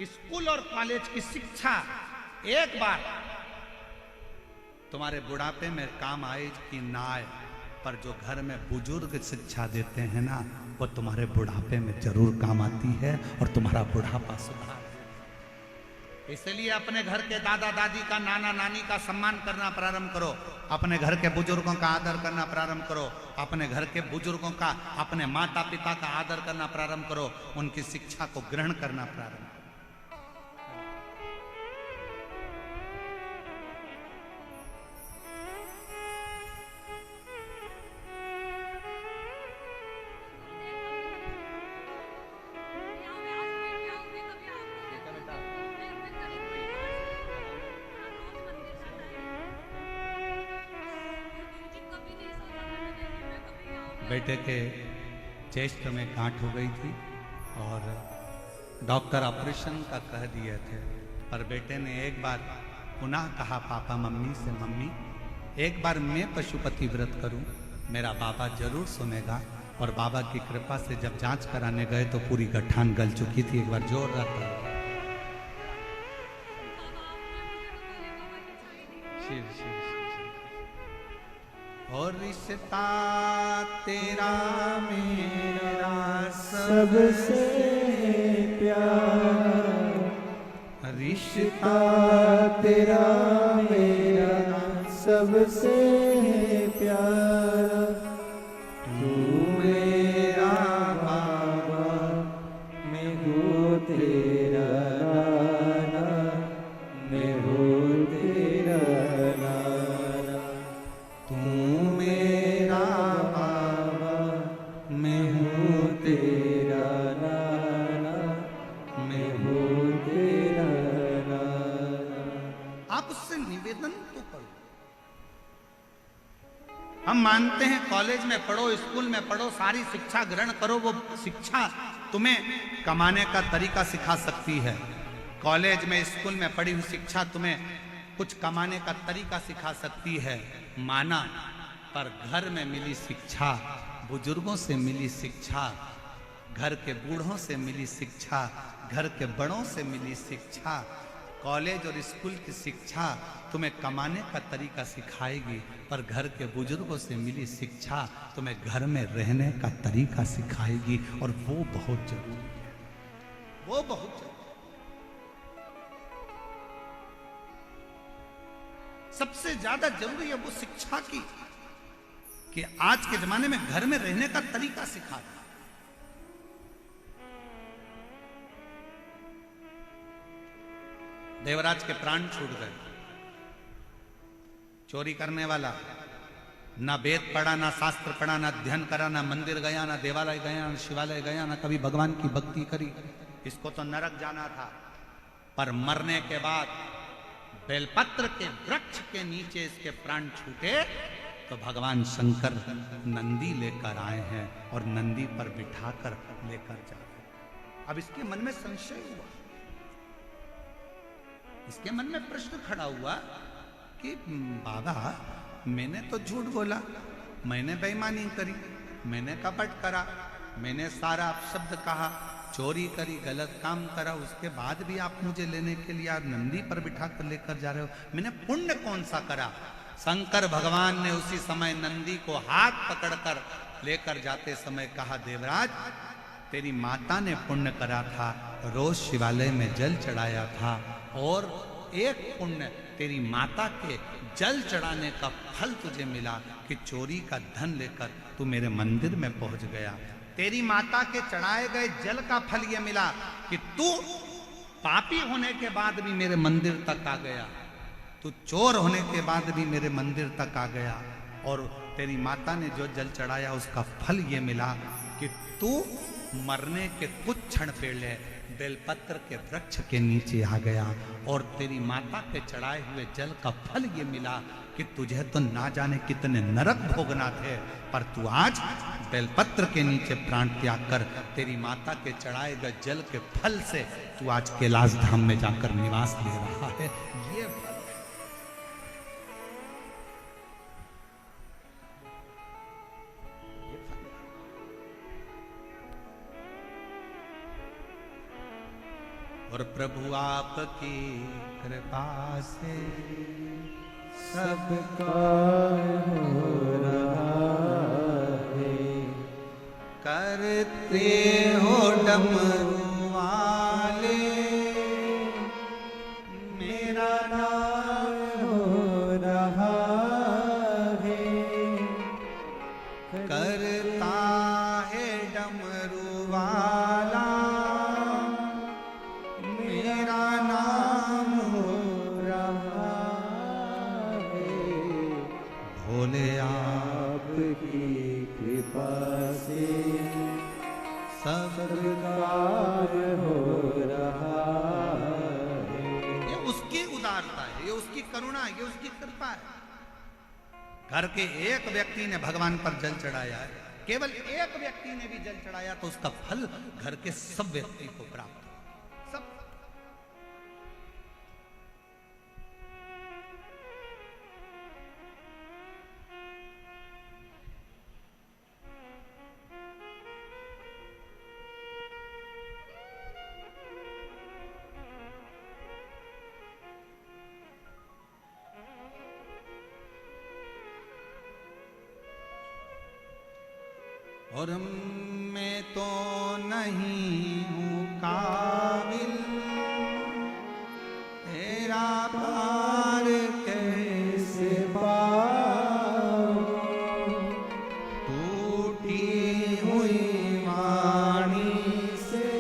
स्कूल और कॉलेज की शिक्षा एक बार तुम्हारे बुढ़ापे में काम आए कि ना आए, पर जो घर में बुजुर्ग शिक्षा देते हैं ना, वो तुम्हारे बुढ़ापे में जरूर काम आती है और तुम्हारा बुढ़ापा सुधार। इसलिए अपने घर के दादा दादी का, नाना नानी का सम्मान करना प्रारंभ करो, अपने घर के बुजुर्गों का आदर करना प्रारंभ करो, अपने घर के बुजुर्गों का, अपने माता पिता का आदर करना प्रारंभ करो, उनकी शिक्षा को ग्रहण करना प्रारंभ करो। बेटे के चेस्ट में गांठ हो गई थी और डॉक्टर ऑपरेशन का कह दिए थे, पर बेटे ने एक बार पुनः कहा पापा मम्मी से, मम्मी एक बार मैं पशुपति व्रत करूं, मेरा बाबा जरूर सुनेगा। और बाबा की कृपा से जब जांच कराने गए तो पूरी गठान गल चुकी थी। एक बार जोर रखा शिव शिव शिव। और रिश्ता तेरा मेरा सबसे प्यारा, रिश्ता तेरा मेरा सबसे प्यारा। तू मेरा बाबा, मैं हूँ तेरा नाना, मैं हूँ तेरा नाना। तू मेरा बाबा, मैं हूँ तेरा नाना, मैं हूँ तेरा नाना। आप उससे निवेदन तो करो। हम मानते हैं कॉलेज में पढ़ो, स्कूल में पढ़ो, सारी शिक्षा ग्रहण करो, वो शिक्षा तुम्हें कमाने का तरीका सिखा सकती है। कॉलेज में स्कूल में पढ़ी हुई शिक्षा तुम्हें कुछ कमाने का तरीका सिखा सकती है, माना। पर घर में मिली शिक्षा, बुजुर्गों से मिली शिक्षा, घर के बूढ़ों से मिली शिक्षा, घर के बड़ों से मिली शिक्षा, कॉलेज और स्कूल की शिक्षा तुम्हें कमाने का तरीका सिखाएगी, पर घर के बुजुर्गों से मिली शिक्षा तुम्हें घर में रहने का तरीका सिखाएगी। और वो बहुत जरूरी है, वो बहुत जरूरी। सबसे ज्यादा जरूरी है वो शिक्षा की, कि आज के जमाने में घर में रहने का तरीका सिखा दे। देवराज के प्राण छूट गए। चोरी करने वाला ना वेद पढ़ा, ना शास्त्र पढ़ा, ना अध्ययन करा, ना मंदिर गया, ना देवालय गया, ना शिवालय गया, ना कभी भगवान की भक्ति करी। इसको तो नरक जाना था। पर मरने के बाद बेलपत्र के वृक्ष के नीचे इसके प्राण छूटे तो भगवान शंकर नंदी लेकर आए हैं और नंदी पर बिठाकर लेकर जा रहे। अब इसके मन में संशय हुआ, इसके मन में प्रश्न खड़ा हुआ कि बाबा, मैंने तो झूठ बोला, मैंने बेईमानी करी, मैंने कपट करा, मैंने सारा अपशब्द कहा, चोरी करी, गलत काम करा, उसके बाद भी आप मुझे लेने के लिए आप नंदी पर बिठा कर लेकर जा रहे हो, मैंने पुण्य कौन सा करा? शंकर भगवान ने उसी समय नंदी को हाथ पकड़कर लेकर जाते समय कहा, देवराज, तेरी माता ने पुण्य करा था, रोज शिवालय में जल चढ़ाया था, और एक पुण्य तेरी माता के जल चढ़ाने का फल तुझे मिला कि चोरी का धन लेकर तू मेरे मंदिर में पहुंच गया। तेरी माता के चढ़ाए गए जल का फल यह मिला कि तू पापी होने के बाद भी मेरे मंदिर तक आ गया, तू चोर होने के बाद भी मेरे मंदिर तक आ गया, और तेरी माता ने जो जल चढ़ाया उसका फल ये मिला कि तू मरने के कुछ क्षण पहले बेलपत्र के वृक्ष के नीचे आ गया, और तेरी माता के चढ़ाए हुए जल का फल ये मिला कि तुझे तो ना जाने कितने नरक भोगना थे, पर तू आज बेलपत्र के नीचे प्राण त्याग कर तेरी माता के चढ़ाए गए जल के फल से तू आज कैलाश धाम में जाकर निवास ले रहा है। ये और प्रभु आपकी कृपा से सबका हो रहा है। करते हो डमरू वाले, मेरा नाम हो रहा है। करता है डमरू वाला, मेरा नाम हो रहा है। भोले आपकी कृपा से सब सरकार हो रहा है। ये उसकी उदारता है, ये उसकी करुणा है, ये उसकी कृपा है। घर के एक व्यक्ति ने भगवान पर जल चढ़ाया है, केवल एक व्यक्ति ने भी जल चढ़ाया तो उसका फल घर के सब व्यक्ति को प्राप्त हो। सब और मैं तो नहीं हूँ काबिल तेरा पार कैसे पाऊं, टूटी हुई वाणी से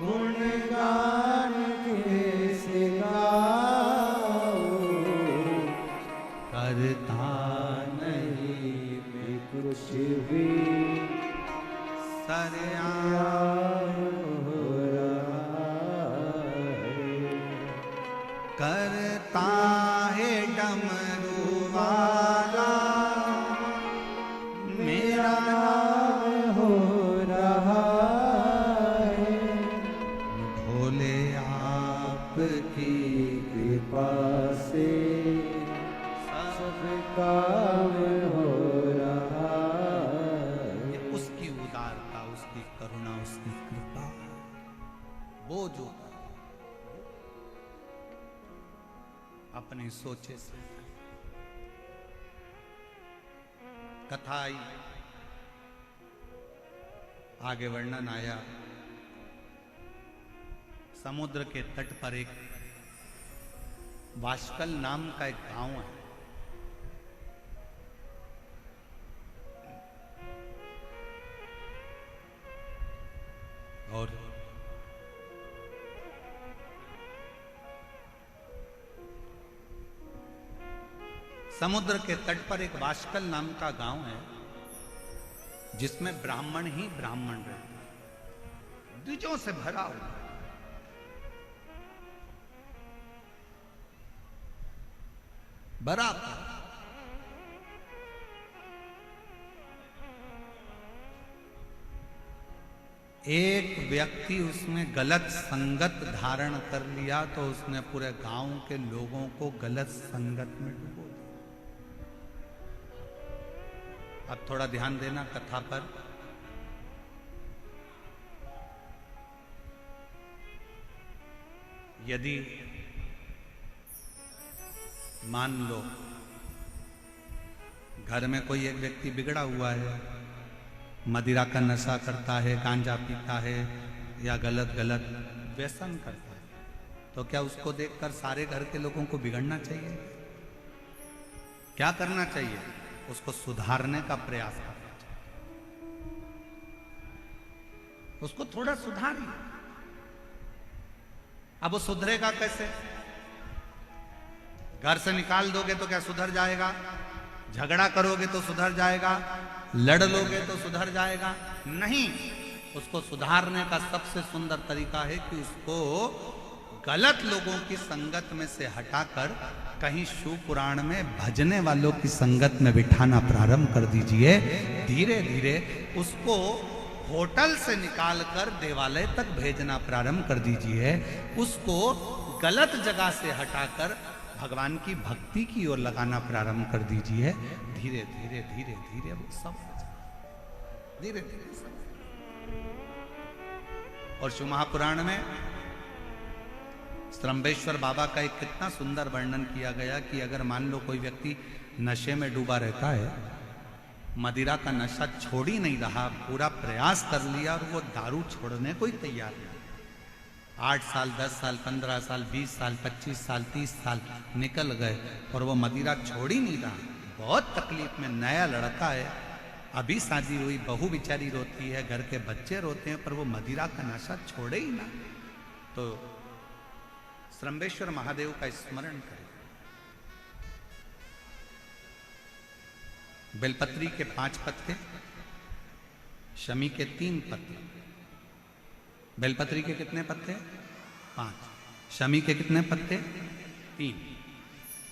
गुणगान कैसे गाऊं, करता नहीं मैं कुछ भी सरयाम हो रहा है। करता है डमरू वाला मेरा नाम हो रहा है। भोले आपकी कृपा से सब काम हो रहा ये है। उसकी उदारता, उसकी करुणा, उसकी कृपा, वो जो अपनी सोचे से कथा आई, आगे वर्णन आया। समुद्र के तट पर एक वाशकल नाम का एक गांव है। और समुद्र के तट पर एक वाशकल नाम का गांव है जिसमें ब्राह्मण ही ब्राह्मण रहते हैं, द्विजों से भरा हुआ। बराबर एक व्यक्ति उसमें गलत संगत धारण कर लिया तो उसने पूरे गांव के लोगों को गलत संगत में डुबो दिया। अब थोड़ा ध्यान देना कथा पर। यदि मान लो घर में कोई एक व्यक्ति बिगड़ा हुआ है, मदिरा का नशा करता है, गांजा पीता है या गलत गलत व्यसन करता है, तो क्या उसको देखकर सारे घर के लोगों को बिगड़ना चाहिए? क्या करना चाहिए? उसको सुधारने का प्रयास करना चाहिए। उसको थोड़ा सुधारिए। अब वो सुधरेगा कैसे? घर से निकाल दोगे तो क्या सुधर जाएगा? झगड़ा करोगे तो सुधर जाएगा? लड़ लोगे तो सुधर जाएगा? नहीं। उसको सुधारने का सबसे सुंदर तरीका है कि उसको गलत लोगों की संगत में से हटाकर कहीं शिव पुराण में भजने वालों की संगत में बिठाना प्रारंभ कर दीजिए। धीरे धीरे उसको होटल से निकालकर देवालय तक भेजना प्रारंभ कर दीजिए। उसको गलत जगह से हटाकर भगवान की भक्ति की ओर लगाना प्रारंभ कर दीजिए। धीरे धीरे धीरे धीरे वो सब धीरे धीरे सब। और शिव महापुराण में त्रंबेश्वर बाबा का एक कितना सुंदर वर्णन किया गया कि अगर मान लो कोई व्यक्ति नशे में डूबा रहता है, मदिरा का नशा छोड़ ही नहीं रहा, पूरा प्रयास कर लिया और वो दारू छोड़ने को ही तैयार नहीं, 8 साल 10 साल 15 साल 20 साल 25 साल 30 साल निकल गए और वो मदिरा छोड़ ही नहीं रहा, बहुत तकलीफ में। नया लड़का है, अभी शादी हुई, बहू बेचारी रोती है, घर के बच्चे रोते हैं, पर वो मदिरा का नशा छोड़े ही ना। तो त्रंबेश्वर महादेव का स्मरण करें। बेलपत्री के 5 पत्ते, शमी के 3 पत्ते। बेलपत्री के कितने पत्ते? 5। शमी के कितने पत्ते? 3।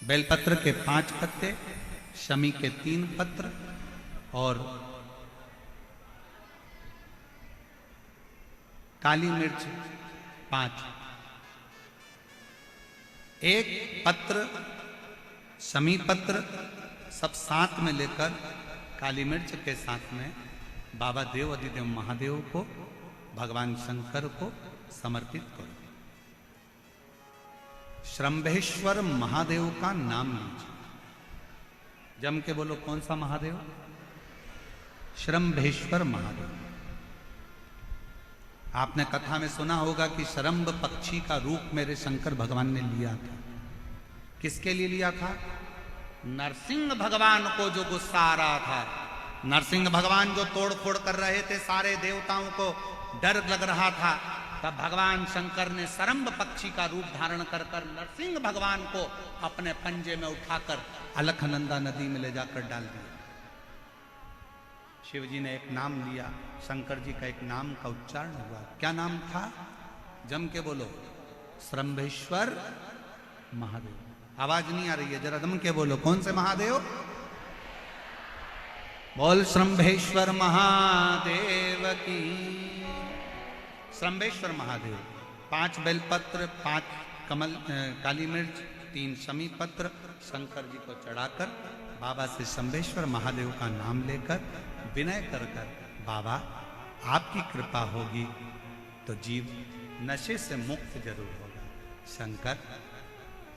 बेलपत्र के 5 पत्ते, शमी के 3 पत्र और काली मिर्च 5। एक पत्र, शमी पत्र सब साथ में लेकर काली मिर्च के साथ में बाबा देव अधिदेव महादेव को, भगवान शंकर को समर्पित करो। श्रंभेश्वर महादेव का नाम लीजिए। जम के बोलो, कौन सा महादेव? श्रम्भेश्वर महादेव। आपने कथा में सुना होगा कि शरम्भ पक्षी का रूप मेरे शंकर भगवान ने लिया था। किसके लिए लिया था? नरसिंह भगवान को जो गुस्सा आ रहा था, नरसिंह भगवान जो तोड़ फोड़ कर रहे थे, सारे देवताओं को डर लग रहा था, तब भगवान शंकर ने शरम्भ पक्षी का रूप धारण कर कर नरसिंह भगवान को अपने पंजे में उठाकर अलखनंदा नदी में ले जाकर डाल दिया। शिव जी ने एक नाम लिया, शंकर जी का एक नाम का उच्चारण हुआ। क्या नाम था? जम के बोलो, श्रम्भेश्वर महादेव। आवाज नहीं आ रही है, जरा दम के बोलो, कौन से महादेव? बोल श्रम्भेश्वर महादेव की। श्रम्भेश्वर महादेव 5 बेलपत्र, 5 कमल काली मिर्च, 3 शमी पत्र शंकर जी को चढ़ाकर बाबा से श्रम्भेश्वर महादेव का नाम लेकर विनय कर कर, बाबा आपकी कृपा होगी तो जीव नशे से मुक्त जरूर होगा। शंकर,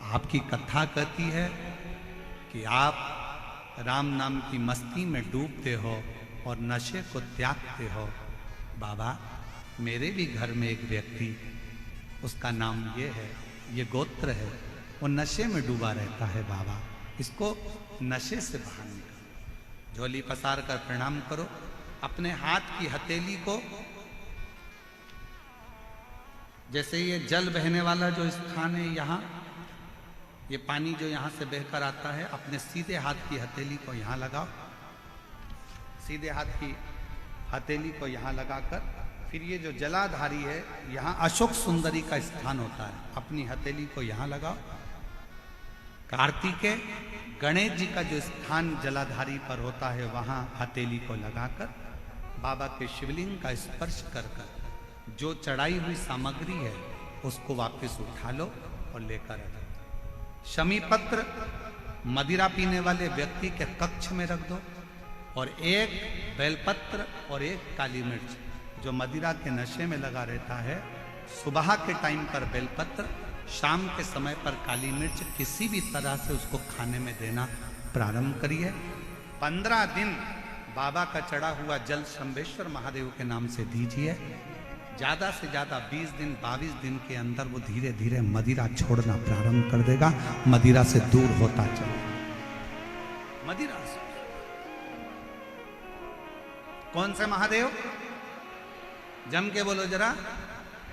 आपकी कथा कहती है कि आप राम नाम की मस्ती में डूबते हो और नशे को त्यागते हो। बाबा, मेरे भी घर में एक व्यक्ति, उसका नाम ये है, ये गोत्र है, वो नशे में डूबा रहता है। बाबा, इसको नशे से बाहर निकालो। झोली पसार कर प्रणाम करो, अपने हाथ की हथेली को, जैसे ये जल बहने वाला जो स्थान है यहाँ, ये पानी जो यहाँ से बहकर आता है, अपने सीधे हाथ की हथेली को यहाँ लगाओ। सीधे हाथ की हथेली को यहाँ लगाकर फिर ये जो जलाधारी है, यहाँ अशोक सुंदरी का स्थान होता है, अपनी हथेली को यहाँ लगाओ। कार्तिकेय गणेश जी का जो स्थान जलाधारी पर होता है, वहाँ हथेली को लगाकर बाबा के शिवलिंग का स्पर्श कर कर जो चढ़ाई हुई सामग्री है उसको वापस उठा लो और लेकर आ जाओ। शमी पत्र मदिरा पीने वाले व्यक्ति के कक्ष में रख दो, और 1 बेलपत्र और 1 काली मिर्च जो मदिरा के नशे में लगा रहता है, सुबह के टाइम पर बेलपत्र, शाम के समय पर काली मिर्च, किसी भी तरह से उसको खाने में देना प्रारंभ करिए। 15 दिन बाबा का चढ़ा हुआ जल श्रम्भेश्वर महादेव के नाम से दीजिए। ज्यादा से ज्यादा 20 दिन 22 दिन के अंदर वो धीरे धीरे मदिरा छोड़ना प्रारंभ कर देगा, मदिरा से दूर होता चलेगा। मदिरा से कौन से महादेव? जम के बोलो जरा,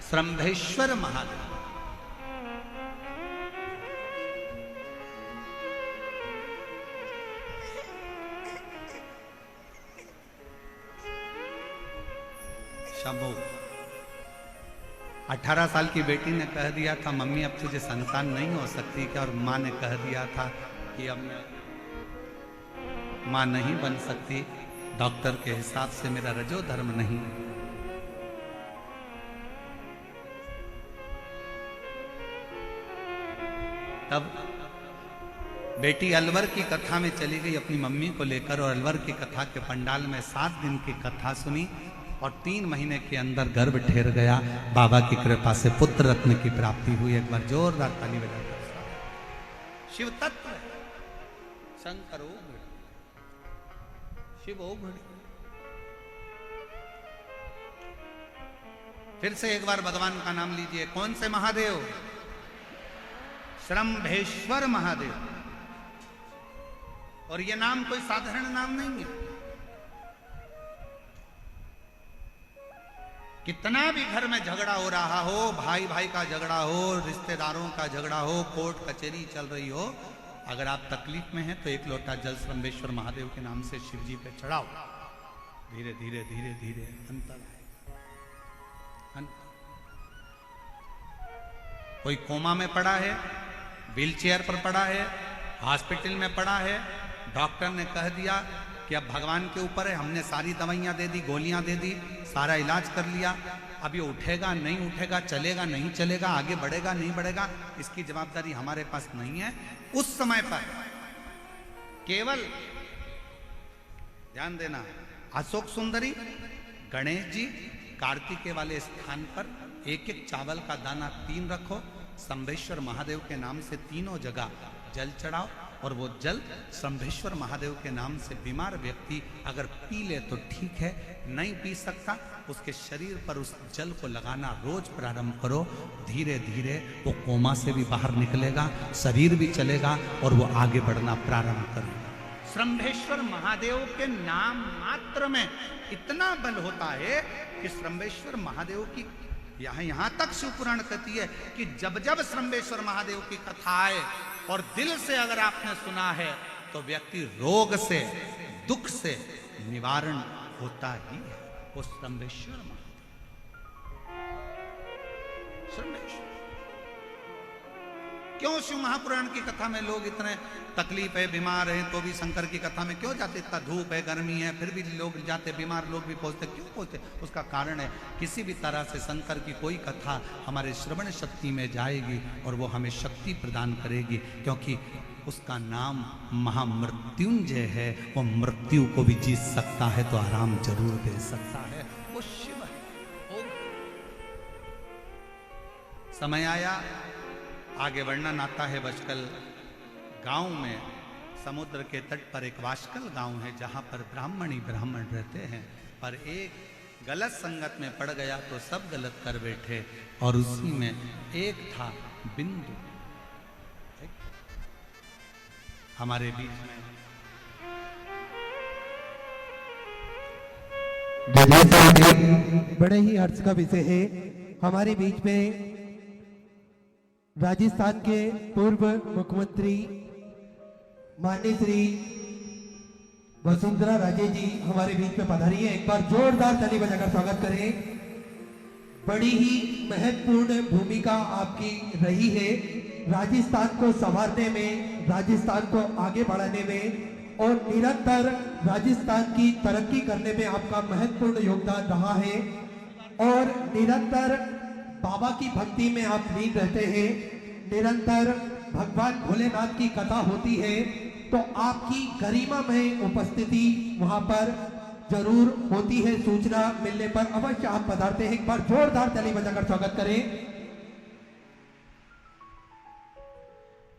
श्रम्भेश्वर महादेव। शंभू 18 साल की बेटी ने कह दिया था, मम्मी अब तुझे संतान नहीं हो सकती क्या? और माँ ने कह दिया था कि अब मैं माँ नहीं बन सकती, डॉक्टर के हिसाब से मेरा रजो धर्म नहीं। तब बेटी अलवर की कथा में चली गई अपनी मम्मी को लेकर, और अलवर की कथा के पंडाल में 7 दिन की कथा सुनी, और 3 महीने के अंदर गर्भ ठहर गया। बाबा की कृपा से पुत्र रत्न की प्राप्ति हुई। एक बार जोरदार ताली बजाकर। शिव तत्व है, शंकर ओघड़, शिव ओघड़। फिर से एक बार भगवान का नाम लीजिए। कौन से महादेव? श्रम्भेश्वर महादेव। और ये नाम कोई साधारण नाम नहीं है। कितना भी घर में झगड़ा हो रहा हो, भाई भाई का झगड़ा हो, रिश्तेदारों का झगड़ा हो, कोर्ट कचहरी चल रही हो, अगर आप तकलीफ में हैं तो 1 लोटा जल श्रम्भेश्वर महादेव के नाम से शिव जी पे चढ़ाओ। धीरे धीरे धीरे धीरे अंतर आए। कोई कोमा में पड़ा है, व्हीलचेयर पर पड़ा है, हॉस्पिटल में पड़ा है, डॉक्टर ने कह दिया कि अब भगवान के ऊपर है, हमने सारी दवाइयाँ दे दी, गोलियाँ दे दी, सारा इलाज कर लिया, अब ये उठेगा नहीं उठेगा, चलेगा नहीं चलेगा, आगे बढ़ेगा नहीं बढ़ेगा, इसकी जवाबदारी हमारे पास नहीं है। उस समय पर केवल ध्यान देना, अशोक सुंदरी, गणेश जी, कार्तिकेय वाले स्थान पर 1-1 चावल का दाना 3 रखो, श्रम्भेश्वर महादेव के नाम से तीनों जगह जल चढ़ाओ, और वो जल शंभेश्वर महादेव के नाम से बीमार व्यक्ति अगर पी ले तो ठीक है, नहीं पी सकता उसके शरीर पर उस जल को लगाना रोज प्रारंभ करो। धीरे धीरे वो कोमा से भी बाहर निकलेगा, शरीर भी चलेगा और वो आगे बढ़ना प्रारंभ करेगा। शंभेश्वर महादेव के नाम मात्र में इतना बल होता है कि शंभेश्वर महादेव की यहां तक शिवपुराण कहती है कि जब जब शंभेश्वर महादेव की कथा आए और दिल से अगर आपने सुना है तो व्यक्ति रोग से, दुख से निवारण होता ही है। वो शंभेश्वर महादेव, शंभेश्वर। क्यों शिव महापुराण की कथा में लोग इतने तकलीफ है, बीमार हैं तो भी शंकर की कथा में क्यों जाते? इतना धूप है, गर्मी है, फिर भी लोग जाते, बीमार लोग भी पहुंचते, क्यों पहुंचते? उसका कारण है किसी भी तरह से शंकर की कोई कथा हमारे श्रवण शक्ति में जाएगी और वो हमें शक्ति प्रदान करेगी, क्योंकि उसका नाम महामृत्युंजय है। वो मृत्यु को भी जीत सकता है तो आराम जरूर दे सकता है। वो शिव है। समय आया, आगे वर्णन आता है बशकल गांव में, समुद्र के तट पर एक वाशकल गांव है जहां पर ब्राह्मण ही ब्राह्मण रहते हैं, पर एक गलत संगत में पड़ गया तो सब गलत कर बैठे और उसी में एक था बिंदु। हमारे बीच में बड़े ही हर्ष का विषय है। हमारे बीच में राजस्थान के पूर्व मुख्यमंत्री माननीय श्री वसुंधरा राजे जी हमारे बीच में पधारी है। एक बार जोरदार ताली बजाकर स्वागत करें। बड़ी ही महत्वपूर्ण भूमिका आपकी रही है राजस्थान को संवारने में, राजस्थान को आगे बढ़ाने में और निरंतर राजस्थान की तरक्की करने में आपका महत्वपूर्ण योगदान रहा है। और निरंतर बाबा की भक्ति में आप लीन रहते हैं, निरंतर भगवान भोलेनाथ की कथा होती है तो आपकी गरिमामय उपस्थिति वहां पर जरूर होती है। सूचना मिलने पर अवश्य आप पधारते हैं। एक बार जोरदार ताली बजाकर स्वागत करें।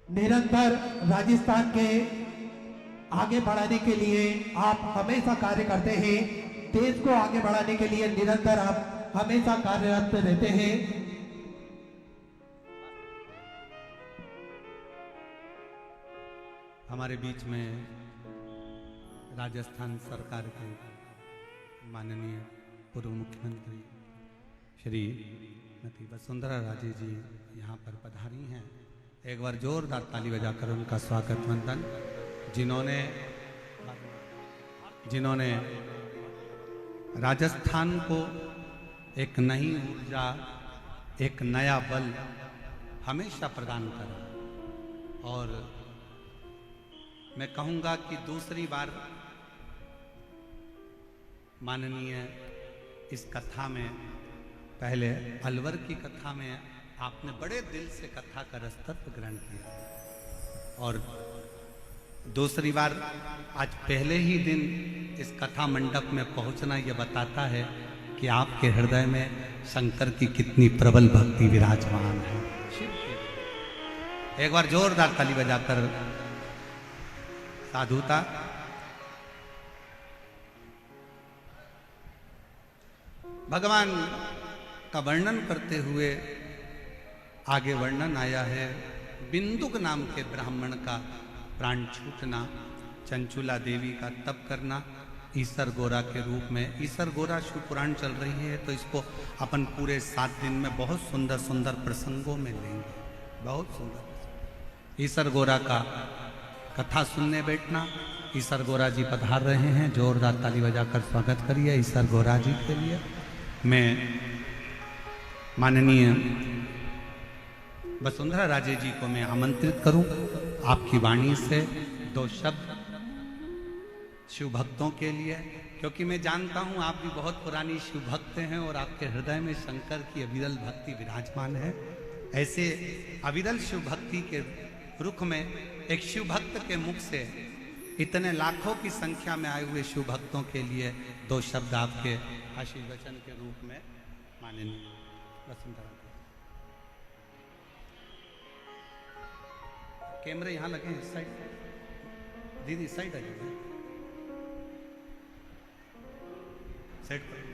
निरंतर राजस्थान के आगे बढ़ाने के लिए आप हमेशा कार्य करते हैं। देश को आगे बढ़ाने के लिए निरंतर आप हमेशा कार्यरत रहते हैं। हमारे बीच में राजस्थान सरकार के माननीय पूर्व मुख्यमंत्री श्री श्रीमती वसुंधरा राजे जी यहाँ पर पधारी हैं। एक बार जोरदार ताली बजाकर उनका स्वागत वंदन। जिन्होंने राजस्थान को एक नई ऊर्जा, एक नया बल हमेशा प्रदान करा। और मैं कहूँगा कि दूसरी बार माननीय इस कथा में, पहले अलवर की कथा में आपने बड़े दिल से कथा का रसतत्व ग्रहण किया और दूसरी बार आज पहले ही दिन इस कथा मंडप में पहुंचना यह बताता है कि आपके हृदय में शंकर की कितनी प्रबल भक्ति विराजमान है। एक बार जोरदार ताली बजाकर साधुता। भगवान का वर्णन करते हुए आगे वर्णन आया है बिंदुक नाम के ब्राह्मण का प्राण छूटना, चंचुला देवी का तप करना ईसर गोरा के रूप में। ईसर गोरा शिव पुराण चल रही है तो इसको अपन पूरे 7 दिन में बहुत सुंदर सुंदर प्रसंगों में लेंगे, बहुत सुंदर। ईसर गोरा का कथा सुनने बैठना। ईसर गोरा जी पधार रहे हैं, जोरदार ताली बजाकर स्वागत करिए ईसर गोरा जी के लिए। मैं माननीय वसुंधरा राजे जी को मैं आमंत्रित करूं आपकी वाणी से 2 शब्द शिव भक्तों के लिए, क्योंकि मैं जानता हूं आप भी बहुत पुरानी शिव भक्त हैं और आपके हृदय में शंकर की अविरल भक्ति विराजमान है। ऐसे अविरल शिव भक्ति के रुख में एक शिव भक्त के मुख से इतने लाखों की संख्या में आए हुए शिव भक्तों के लिए 2 शब्द आपके आशीर्वचन के रूप में माननीय वसुंधरा। कैमरे यहाँ लगे हैं इस साइड। दीदी साइड आ जाओ, सेट करो।